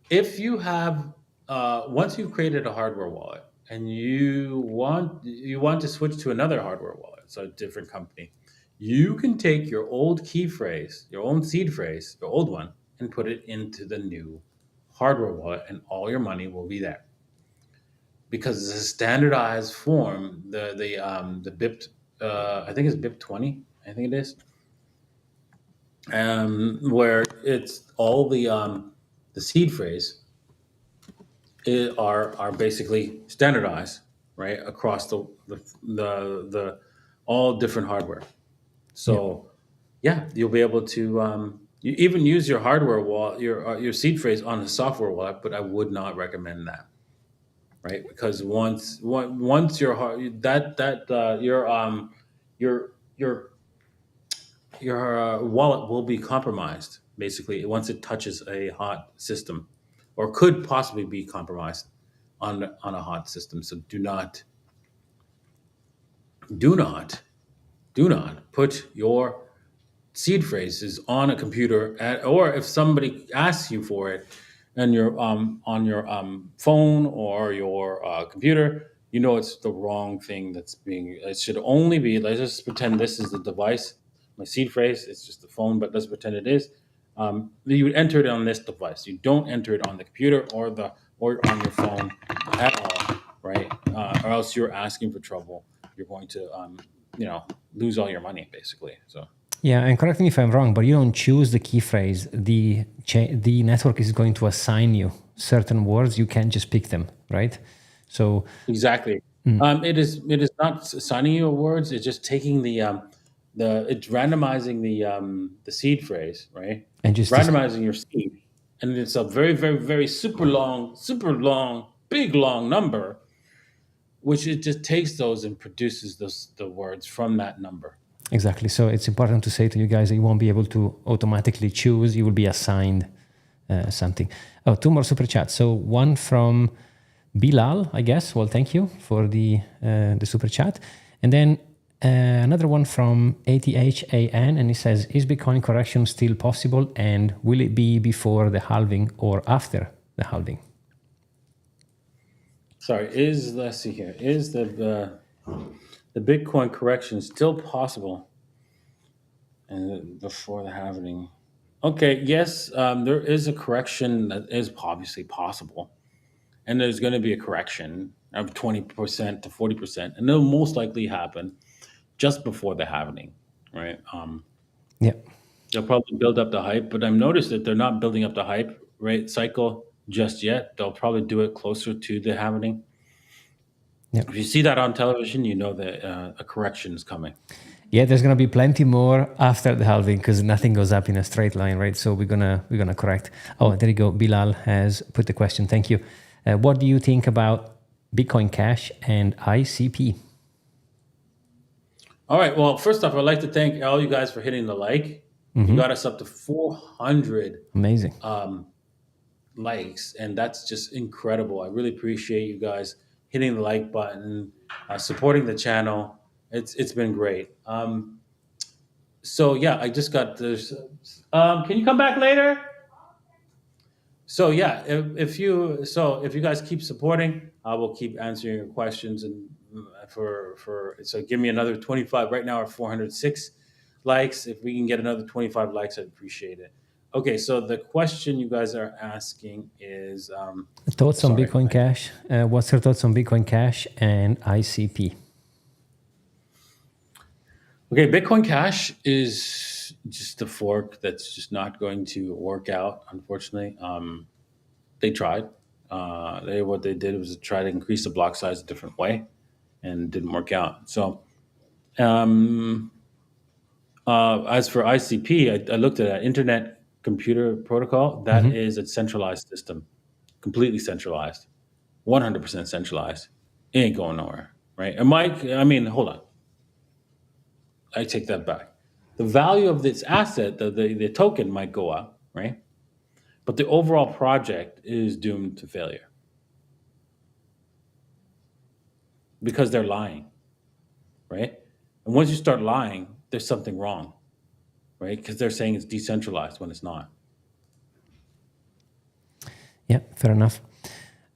If you have once you've created a hardware wallet and you want to switch to another hardware wallet, so a different company, you can take your old key phrase, your own seed phrase, your old one, and put it into the new hardware wallet, and all your money will be there because it's a standardized form. The BIP, I think it's BIP 20. I think it is, where it's all the seed phrase are basically standardized, right, across the all different hardware. Yeah. So yeah, you'll be able to you even use your hardware wallet, your seed phrase on a software wallet, but I would not recommend that, right? Because once your your your wallet will be compromised basically once it touches a hot system, or could possibly be compromised on a hot system. So do not do not put your seed phrases on a computer or if somebody asks you for it and you're on your phone or your computer, you know it's the wrong thing that's being. It should only be. Let's just pretend this is the device, my seed phrase. It's just the phone, but let's pretend it is. You would enter it on this device. You don't enter it on the computer or on your phone at all, right? Or else you're asking for trouble. You're going to lose all your money basically. So. Yeah, and correct me if I'm wrong, but you don't choose the key phrase. The network is going to assign you certain words. You can't just pick them, right? So Exactly. It is not assigning you words. It's just taking it's randomizing the seed phrase, right? and just Randomizing your seed, and it's a very very very super long, big long number, which it just takes those and produces the words from that number. exactly. So it's important to say to you guys that you won't be able to automatically choose. You will be assigned something. Oh, two more super chats. So one from Bilal, I guess. Well, thank you for the super chat. And then another one from ATHAN, and he says, "Is Bitcoin correction still possible, and will it be before the halving or after the halving?" Sorry, let's see here. Is the Bitcoin correction still possible and before the halving? Okay, yes, there is a correction that is obviously possible, and there's going to be a correction of 20% to 40%, and it'll most likely happen just before the halving, right? Yeah. They'll probably build up the hype, but I've noticed that they're not building up the hype rate cycle just yet. They'll probably do it closer to the halving. Yeah. If you see that on television, you know that a correction is coming. Yeah, there's gonna be plenty more after the halving because nothing goes up in a straight line, right? So we're gonna correct. Oh, there you go. Bilal has put the question. Thank you. What do you think about Bitcoin Cash and ICP? All right. Well, first off, I'd like to thank all you guys for hitting the like. You got us up to 400 Amazing. likes, and that's just incredible. I really appreciate you guys hitting the like button, supporting the channel. It's been great. So yeah, I just got this. Can you come back later? So yeah, if you guys keep supporting, I will keep answering your questions and so give me another 25. Right now, we're 406 likes. If we can get another 25 likes, I'd appreciate it. Okay, so the question you guys are asking is Thoughts on sorry. Bitcoin Cash? What's your thoughts on Bitcoin Cash and ICP? Okay, Bitcoin Cash is just a fork that's just not going to work out, unfortunately. They tried. What they did was try to increase the block size a different way, and didn't work out. So, as for ICP, I looked at that Internet Computer Protocol. That is a centralized system, completely centralized, 100% centralized. It ain't going nowhere, right? And Mike, I mean, hold on. I take that back. The value of this asset, the token might go up, right? But the overall project is doomed to failure because they're lying, right? And once you start lying, there's something wrong, right? Because they're saying it's decentralized when it's not. Yeah, fair enough.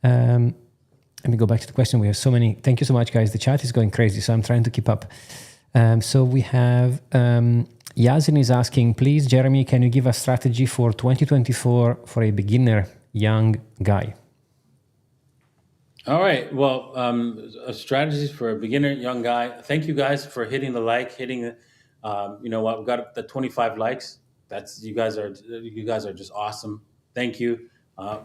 Let me go back to the question. We have so many. Thank you so much, guys. The chat is going crazy, so I'm trying to keep up. So we have Yazin is asking, please, Jeremy, can you give a strategy for 2024 for a beginner young guy? All right. Well, strategies for a beginner young guy. Thank you guys for hitting the like, hitting the. You know what? We got the 25 likes. That's you guys are just awesome. Thank you.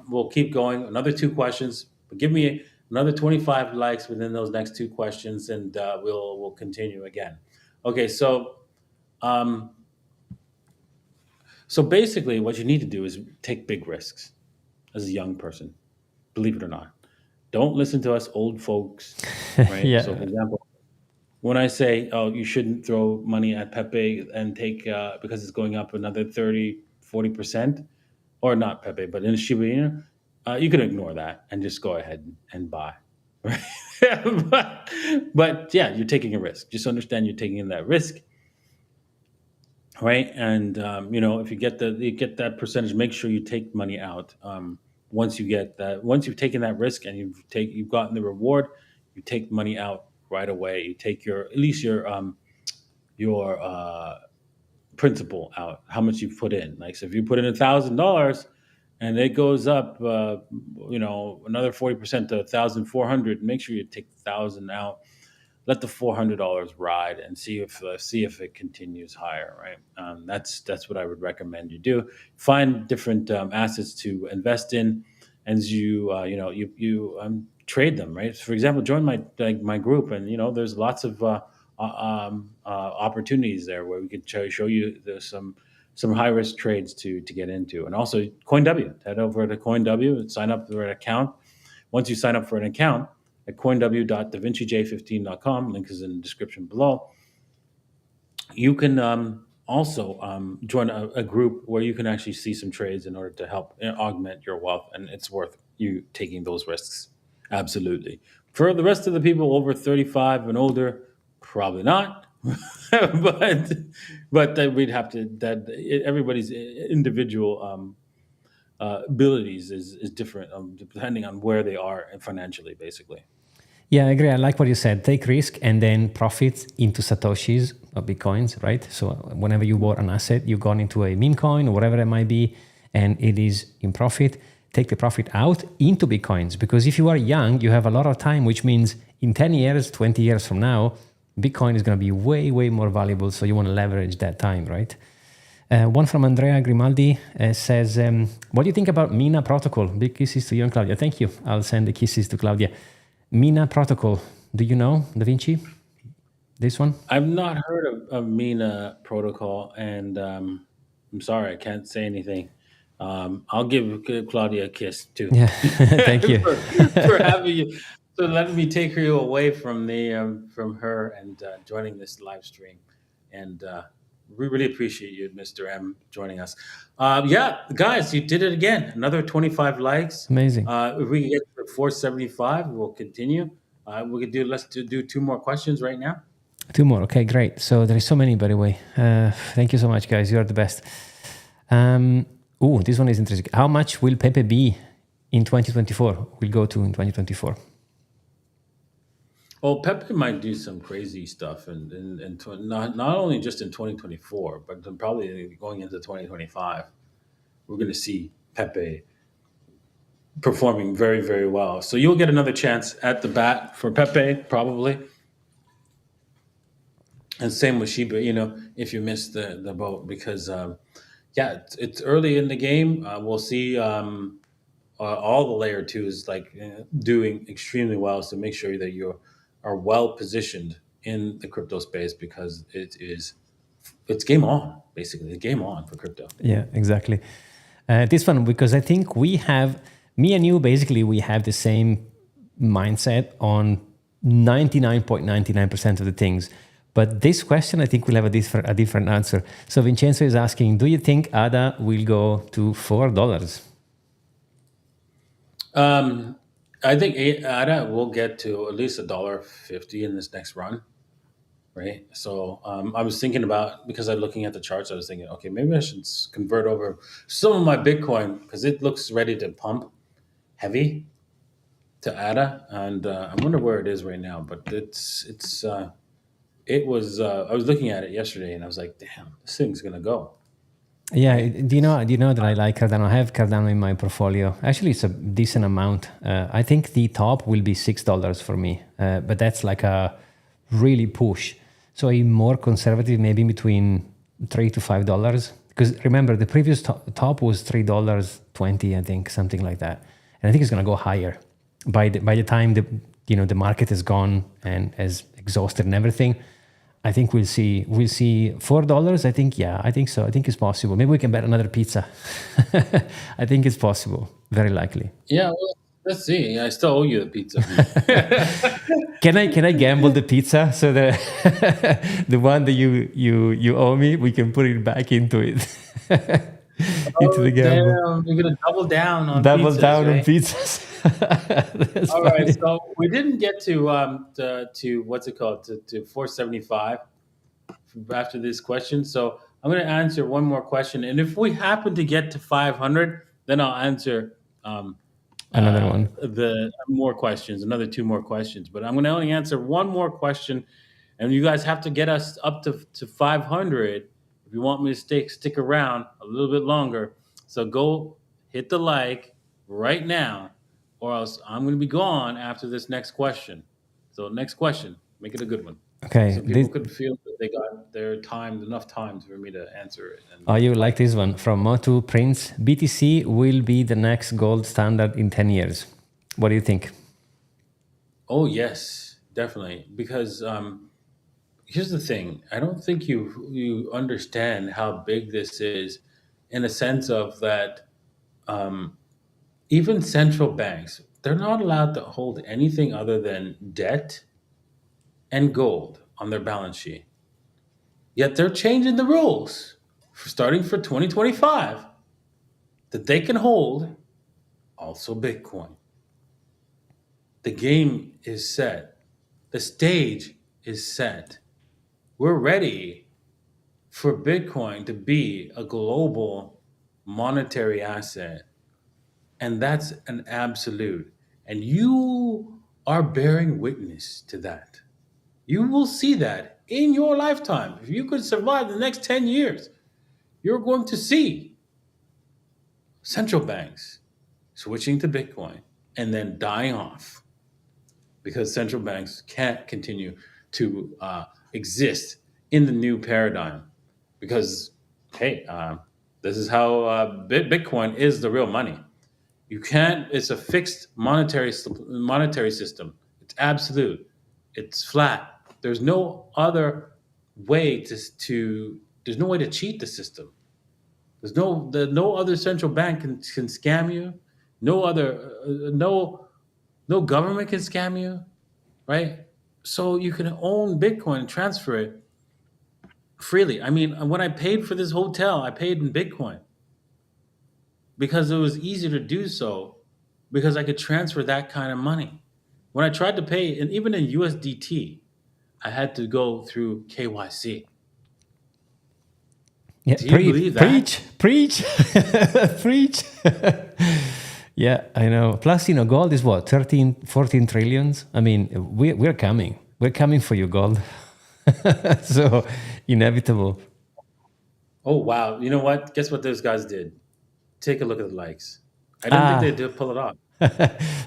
We'll keep going. Another 2 questions, but give me another 25 likes within those next 2 questions, and we'll continue again. Okay. Um, so basically, what you need to do is take big risks as a young person. Believe it or not, don't listen to us old folks, right? So, for Yeah. example, when I say, "Oh, you shouldn't throw money at Pepe and take because it's going up another 30-40%," or not Pepe, but in Shiba Inu, you can ignore that and just go ahead and buy. Right? but yeah, you're taking a risk. Just understand you're taking that risk, right? And if you get that percentage, make sure you take money out. Once you get that, once you've taken that risk and you've gotten the reward, you take money out right away. You take your at least your principal out, how much you've put in. Like, so if you put in $1,000 and it goes up, another 40% to 1,400, make sure you take 1,000 out, let the $400 ride and see if it continues higher, right? That's what I would recommend you do. Find different assets to invest in, and as you trade them, right? For example, join my group, and there's lots of opportunities there where we could show you some high risk trades to get into, and also CoinW. Head over to CoinW and sign up for an account. Once you sign up for an account at coinw.davincij15.com, link is in the description below, you can also join a group where you can actually see some trades in order to help augment your wealth, and it's worth you taking those risks. Absolutely. For the rest of the people over 35 and older, probably not. but we'd have to everybody's individual abilities is different depending on where they are financially, basically. Yeah, I agree. I like what you said. Take risk and then profit into Satoshis or Bitcoins, right? So whenever you bought an asset, you've gone into a meme coin or whatever it might be, and it is in profit. Take the profit out into Bitcoins, because if you are young, you have a lot of time, which means in 10 years, 20 years from now, Bitcoin is going to be way, way more valuable. So you want to leverage that time, right? One from Andrea Grimaldi says, what do you think about Mina protocol? Big kisses to you and Claudia. Thank you. I'll send the kisses to Claudia. Mina protocol. Do you know, Davincij? This one? I've not heard of Mina protocol, and I'm sorry, I can't say anything. I'll give Claudia a kiss too. Yeah, thank you. for having you, so letting me take you away from from her and joining this live stream, and we really appreciate you, Mr. M, joining us. Yeah, guys, you did it again. Another 25 likes. Amazing. If we can get to 475, we'll continue. We could let's do 2 more questions right now. 2 more. Okay, great. So there is so many, by the way. Thank you so much, guys. You are the best. This one is interesting. How much will PEPE be in 2024? Will go to in 2024? Well, Pepe might do some crazy stuff, and not only just in 2024, but then probably going into 2025, we're going to see Pepe performing very, very well. So you'll get another chance at the bat for Pepe, probably. And same with Shiba, if you miss the boat, because it's early in the game. We'll see all the layer twos doing extremely well. So make sure that you are well positioned in the crypto space, because it's game on, basically. It's game on for crypto. Yeah, exactly. This one, because I think me and you, basically, we have the same mindset on 99.99% of the things. But this question, I think, will have a different answer. So Vincenzo is asking, do you think ADA will go to $4? I think ADA will get to at least $1.50 in this next run. right? So I was thinking about, because I'm looking at the charts, I was thinking, okay, maybe I should convert over some of my Bitcoin because it looks ready to pump heavy to ADA, and I wonder where it is right now. But it was I was looking at it yesterday, and I was like, damn, this thing's gonna go, Yeah, right? do you know that I like Cardano? I have Cardano in my portfolio. Actually, it's a decent amount. I think the top will be $6 for me, but that's like a really push. So a more conservative, maybe between $3 to $5. Because remember, the previous top was $3.20, I think, something like that. And I think it's gonna go higher by the time the market is gone and has exhausted and everything. I think we'll see $4. I think so. I think it's possible. Maybe we can bet another pizza. I think it's possible. Very likely. Yeah, well, let's see. I still owe you the pizza. Can I gamble the pizza so the the one that you owe me, we can put it back into it. Into Oh the gamble. damn! You're gonna double down on Double pizzas, down on right? pizzas. That's All right. funny. So we didn't get to what's it called, to 475 after this question. So I'm going to answer one more question, and if we happen to get to 500, then I'll answer Another one. the more questions, another two more questions. But I'm going to only answer one more question, and you guys have to get us up to 500 if you want me to stick around a little bit longer. So go hit the like right now, or else I'm going to be gone after this next question. So next question, make it a good one, Okay. so people could feel that they got their time, enough time for me to answer it and Oh, you reply. like this one from Motu Prince. BTC will be the next gold standard in 10 years. What do you think? Oh yes, definitely. Because here's the thing: I don't think you understand how big this is, in a sense of that. Um, Even central banks, they're not allowed to hold anything other than debt and gold on their balance sheet. Yet they're changing the rules starting for 2025 that they can hold also Bitcoin. The game is set. The stage is set. We're ready for Bitcoin to be a global monetary asset. And that's an absolute. And you are bearing witness to that. You will see that in your lifetime. If you could survive the next 10 years, you're going to see central banks switching to Bitcoin and then dying off because central banks can't continue to exist in the new paradigm. Because, hey, this is how Bitcoin is the real money. You can't. It's a fixed monetary system. It's absolute. It's flat. There's no other way to there's no way to cheat the system. No other central bank can scam you. No other no government can scam you, right? So you can own Bitcoin and transfer it freely. I mean, when I paid for this hotel, I paid in Bitcoin because it was easier to do so because I could transfer that kind of money. When I tried to pay, and even in USDT, I had to go through KYC. Yeah, Do you believe that? preach, preach. Yeah, I know. Plus, gold is what, 13, 14 trillions? I mean, we're coming. We're coming for you, gold. So, inevitable. Oh wow! You know what? Guess what those guys did? Take a look at the likes. I didn't think they Ah, did pull it off.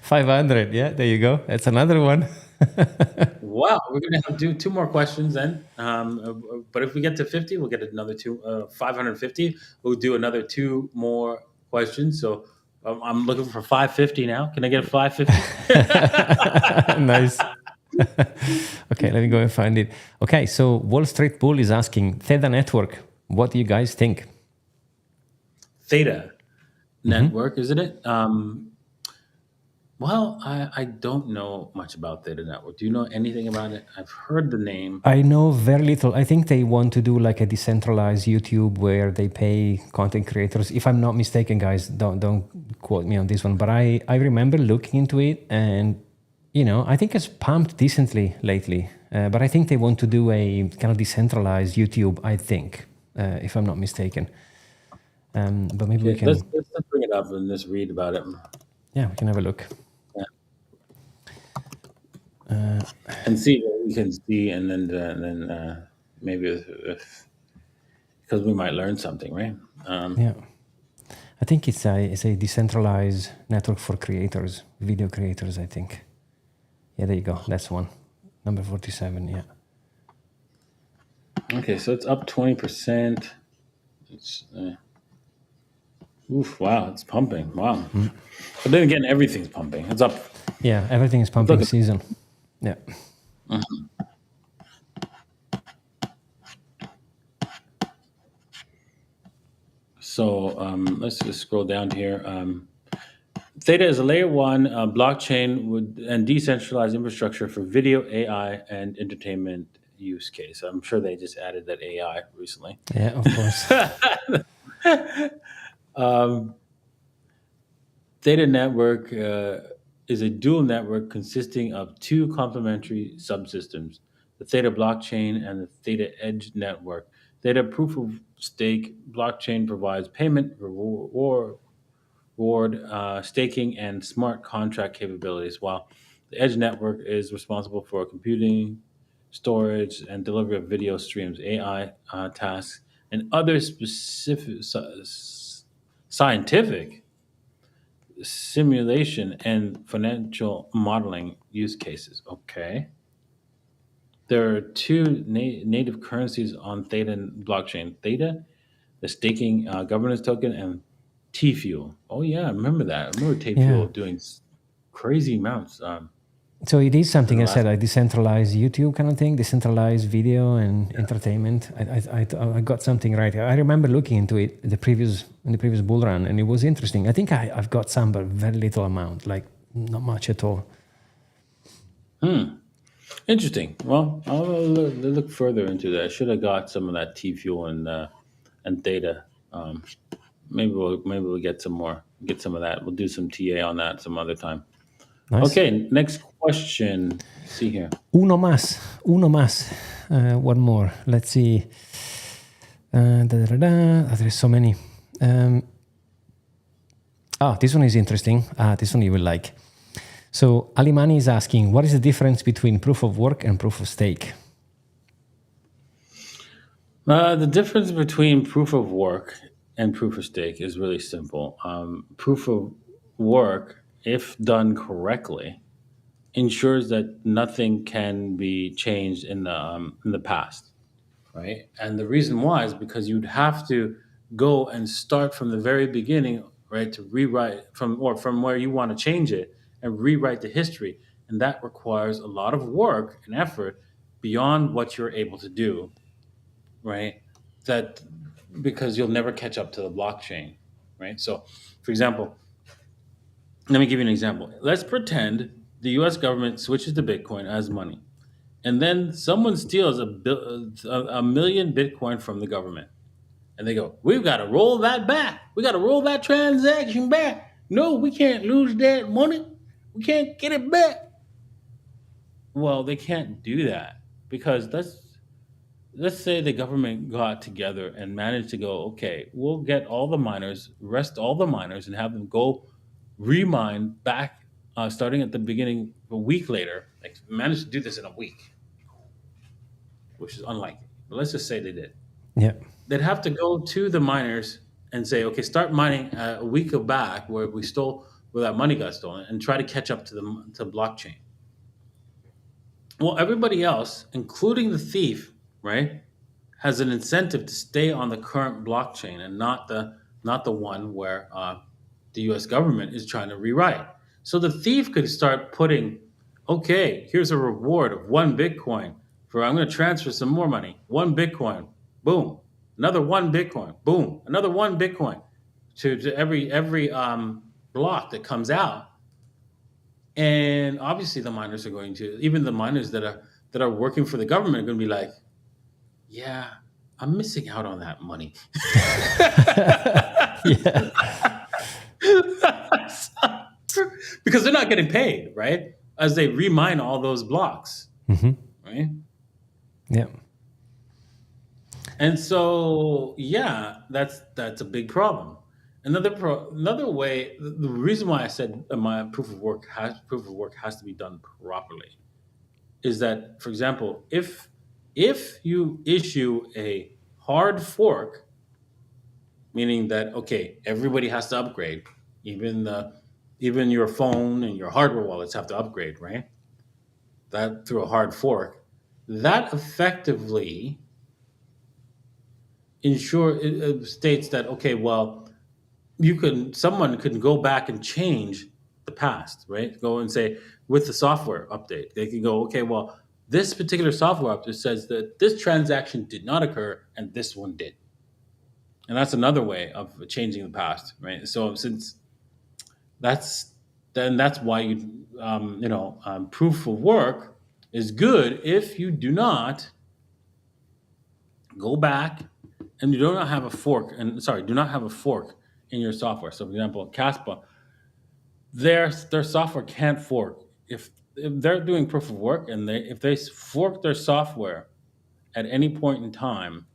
500. Yeah, there you go. That's another one. Wow, we're gonna have to do two more questions then. But if we get to 50, we'll get another 550. We'll do another two more questions. So I'm looking for 550 now. Can I get a 550? Nice. Okay, let me go and find it. Okay, so Wall Street Bull is asking Theta Network, what do you guys think? Theta Mhm. Network, isn't it? Well, I don't know much about Theta Network. Do you know anything about it? I've heard the name. I know very little. I think they want to do like a decentralized YouTube where they pay content creators. If I'm not mistaken, guys, don't quote me on this one. But I remember looking into it, and I think it's pumped decently lately. But I think they want to do a kind of decentralized YouTube, I think, if I'm not mistaken. But maybe we can... Let's bring it up and just read about it. Yeah, we can have a look. And see what we can see, and then maybe if because we might learn something, right? Yeah. I think it's a decentralized network for creators, video creators, I think. Yeah, there you go. That's one. Number 47, yeah. Okay, so it's up 20%. It's wow, it's pumping. Wow. But then again, everything's pumping. It's up. Yeah, everything is pumping season. Yeah. So let's just scroll down here. Theta is a layer one blockchain and decentralized infrastructure for video, AI, and entertainment use case. I'm sure they just added that AI recently. Yeah, of course. Theta network is a dual network consisting of two complementary subsystems, the Theta blockchain and the Theta edge network. Theta proof of stake blockchain provides payment, reward, staking, and smart contract capabilities, while the edge network is responsible for computing, storage, and delivery of video streams, AI tasks, and other specific scientific simulation and financial modeling use cases. Okay. There are two native currencies on Theta blockchain: Theta, the staking governance token, and T Fuel. Oh yeah, I remember that. I remember T Fuel doing crazy amounts. So it is something I said, a decentralized YouTube kind of thing, decentralized video and entertainment. I got something right. I remember looking into it in the previous bull run, and it was interesting. I think I've got some, but very little amount, like not much at all. Interesting. Well, I'll look further into that. I should have got some of that T Fuel and Theta. Maybe we'll get some more. Get some of that. We'll do some TA on that some other time. Nice. Okay, next question. Let's see here. Uno más. One more. Let's see. There's so many. This one is interesting. This one you will like. So Alimani is asking, what is the difference between proof of work and proof of stake? The difference between proof of work and proof of stake is really simple. Proof of work, if done correctly, ensures that nothing can be changed in the past, right? And the reason why is because you'd have to go and start from the very beginning, right, to rewrite from where you want to change it and rewrite the history, and that requires a lot of work and effort beyond what you're able to do, right? That because you'll never catch up to the blockchain, right? So, for example, let me give you an example. Let's pretend the U.S. government switches to Bitcoin as money, and then someone steals a million Bitcoin from the government, and they go, "We've got to roll that back. We got to roll that transaction back. No, we can't lose that money. We can't get it back." Well, they can't do that because let's say the government got together and managed to go, okay, we'll get all the miners, arrest all the miners, and have them go remine back, starting at the beginning a week later. Like, managed to do this in a week, which is unlikely. But let's just say they did. Yeah. They'd have to go to the miners and say, okay, start mining a week back where that money got stolen, and try to catch up to blockchain. Well, everybody else, including the thief, right, has an incentive to stay on the current blockchain and not the one where the U.S. government is trying to rewrite. So the thief could start putting, okay, here's a reward of 1 Bitcoin I'm going to transfer some more money. 1 Bitcoin, boom. Another 1 Bitcoin, boom. Another 1 Bitcoin to every block that comes out. And obviously the miners are going to, even the miners that are working for the government are going to be like, yeah, I'm missing out on that money. Because they're not getting paid, right? As they remine all those blocks, right? Yeah. And so, yeah, that's a big problem. Another way, the reason why I said my proof of work has to be done properly is that, for example, if you issue a hard fork, meaning that okay, everybody has to upgrade, even even your phone and your hardware wallets have to upgrade, right? That through a hard fork, that effectively it states that okay, well, someone can go back and change the past, right? Go and say with the software update, they can go, okay, well, this particular software update says that this transaction did not occur and this one did, and that's another way of changing the past, right? So since that's that's why proof of work is good if you do not go back and you do not have a fork and sorry do not have a fork in your software. So for example, Caspa, their software can't fork. If they're doing proof of work and if they fork their software at any point in time,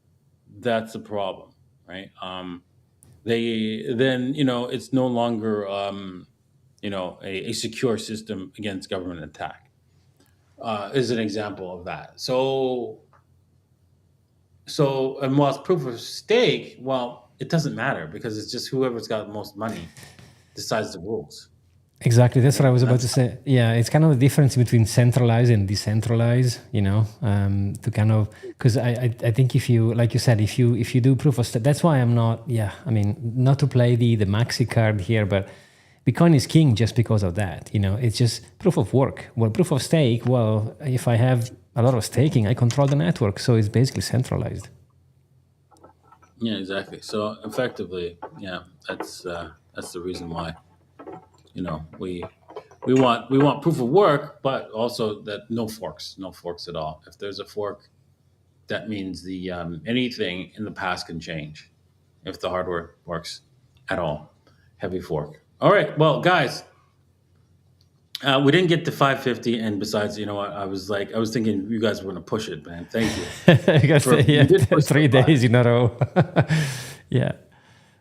that's a problem, right? They then it's no longer a secure system against government attack. Is an example of that. And while it's proof of stake, well, it doesn't matter because it's just whoever's got the most money decides the rules, Exactly. That's what I right? was And about to say. Yeah, it's kind of the difference between centralized and decentralized. To kind of because I think if you like you said if you do proof of stake, that's why I'm not. Yeah, I mean not to play the maxi card here, but Bitcoin is king just because of that. It's just proof of work. Well, proof of stake. Well, if I have a lot of staking, I control the network, so it's basically centralized. yeah, exactly. So effectively, yeah, that's the reason why we want proof of work, but also that no forks at all. If there's a fork, that means the anything in the past can change if the hardware works at all. Heavy fork. All right, well, guys, we didn't get to 550, and besides, you know what? I was thinking you guys were going to push it, man. Thank you Yeah, you did push it to 3 days in a row. Yeah,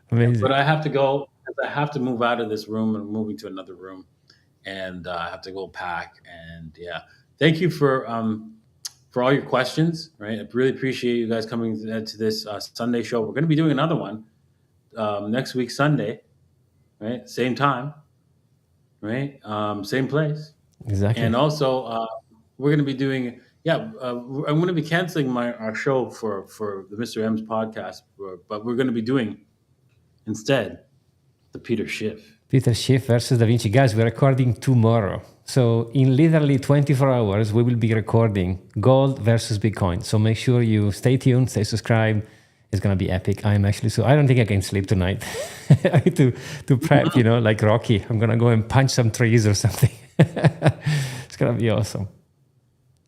but amazing. I have to go because I have to move out of this room and moving to another room, and I have to go pack. And yeah, thank you for all your questions. Right, I really appreciate you guys coming to this Sunday show. We're going to be doing another one next week Sunday, right? Same time, right? Same place, Exactly. and also we're going to be doing. Yeah, I'm going to be canceling our show for the Mr. M's podcast, but we're going to be doing instead the Peter Schiff. Peter Schiff versus Davincij. Guys, we're recording tomorrow. So in literally 24 hours, we will be recording gold versus Bitcoin. So make sure you stay tuned, stay subscribed. It's going to be epic. I'm actually, so I don't think I can sleep tonight. I need to prep, like Rocky. I'm going to go and punch some trees or something. It's going to be awesome.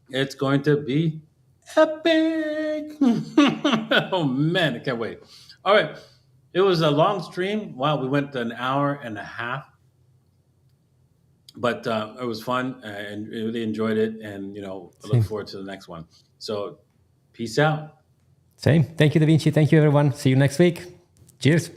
It's going to be epic. Oh man, I can't wait. All right. It was a long stream. Wow, we went an hour and a half. But it was fun and really enjoyed it. And, I look Same. forward to the next one. So peace out. Same. Thank you, Davincij. Thank you, everyone. See you next week. Cheers.